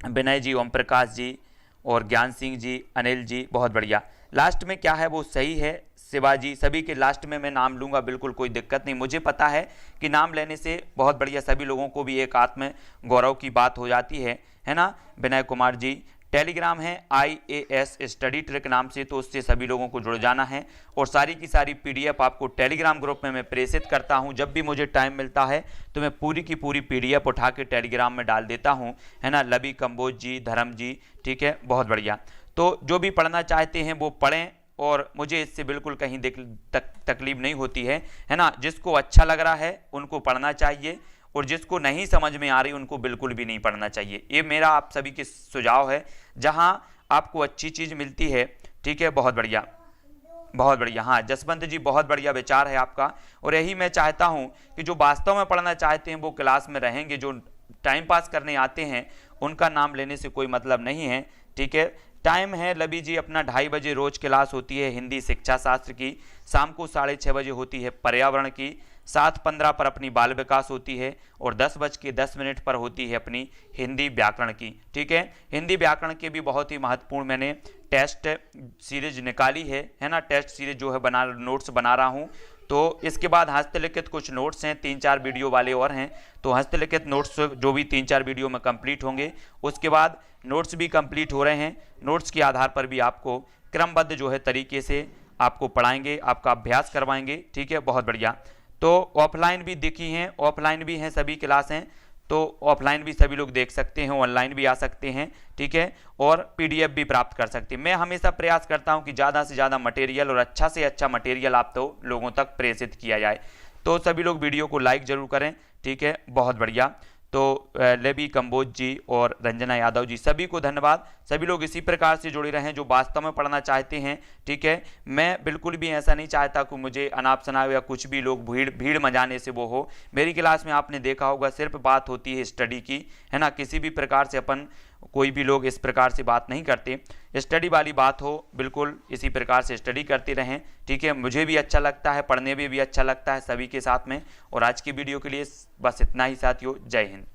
विनय जी, ओम प्रकाश जी और ज्ञान सिंह जी, अनिल जी, बहुत बढ़िया। लास्ट में क्या है वो सही है, शिवाजी, सभी के लास्ट में मैं नाम लूंगा, बिल्कुल कोई दिक्कत नहीं। मुझे पता है कि नाम लेने से बहुत बढ़िया सभी लोगों को भी एक आत्म गौरव की बात हो जाती है ना। विनय कुमार जी, टेलीग्राम है IAS स्टडी ट्रिक नाम से, तो उससे सभी लोगों को जुड़ जाना है। और सारी की सारी PDF आपको टेलीग्राम ग्रुप में मैं प्रेषित करता हूं। जब भी मुझे टाइम मिलता है तो मैं पूरी की पूरी PDF उठा के टेलीग्राम में डाल देता हूं, है ना। लबी कंबोज जी, धर्म जी, ठीक है, बहुत बढ़िया। तो जो भी पढ़ना चाहते हैं वो पढ़ें, और मुझे इससे बिल्कुल कहीं तकलीफ नहीं होती है ना। जिसको अच्छा लग रहा है उनको पढ़ना चाहिए, और जिसको नहीं समझ में आ रही उनको बिल्कुल भी नहीं पढ़ना चाहिए। ये मेरा आप सभी के सुझाव है, जहां आपको अच्छी चीज मिलती है, ठीक है। बहुत बढ़िया, बहुत बढ़िया। हाँ जसवंत जी, बहुत बढ़िया विचार है आपका, और यही मैं चाहता हूं कि जो वास्तव में पढ़ना चाहते हैं वो क्लास में रहेंगे। जो टाइम पास करने आते हैं उनका नाम लेने से कोई मतलब नहीं है, ठीक है। टाइम है लबी जी अपना 2:30 बजे रोज क्लास होती है हिंदी शिक्षा शास्त्र की, शाम को 6:30 बजे होती है पर्यावरण की, 7:15 पर अपनी बाल विकास होती है, और 10:10 पर होती है अपनी हिंदी व्याकरण की, ठीक है। हिंदी व्याकरण के भी बहुत ही महत्वपूर्ण मैंने टेस्ट सीरीज निकाली है ना। टेस्ट सीरीज जो है नोट्स बना रहा हूँ। तो इसके बाद हस्तलिखित कुछ नोट्स हैं, 3-4 वीडियो वाले और हैं। तो हस्तलिखित नोट्स जो भी 3-4 वीडियो में कंप्लीट होंगे, उसके बाद नोट्स भी कंप्लीट हो रहे हैं। नोट्स के आधार पर भी आपको क्रमबद्ध जो है तरीके से आपको पढ़ाएंगे, आपका अभ्यास करवाएंगे, ठीक है। बहुत बढ़िया। तो ऑफलाइन भी दिखी हैं, ऑफलाइन भी हैं सभी क्लासें, तो ऑफलाइन भी सभी लोग देख सकते हैं, ऑनलाइन भी आ सकते हैं, ठीक है। और PDF भी प्राप्त कर सकते हैं। मैं हमेशा प्रयास करता हूं कि ज़्यादा से ज़्यादा मटेरियल और अच्छा से अच्छा मटेरियल आप तो लोगों तक प्रेषित किया जाए। तो सभी लोग वीडियो को लाइक जरूर करें, ठीक है। बहुत बढ़िया। तो लेबी कंबोज जी और रंजना यादव जी, सभी को धन्यवाद। सभी लोग इसी प्रकार से जुड़े रहें जो वास्तव में पढ़ना चाहते हैं, ठीक है। मैं बिल्कुल भी ऐसा नहीं चाहता कि मुझे अनाप शनाप या कुछ भी लोग भीड़ मचाने से वो हो। मेरी क्लास में आपने देखा होगा सिर्फ बात होती है स्टडी की, है ना। किसी भी प्रकार से अपन, कोई भी लोग इस प्रकार से बात नहीं करते। स्टडी वाली बात हो, बिल्कुल इसी प्रकार से स्टडी करते रहें, ठीक है। मुझे भी अच्छा लगता है, पढ़ने में भी अच्छा लगता है सभी के साथ में। और आज की वीडियो के लिए बस इतना ही साथियों, जय हिंद।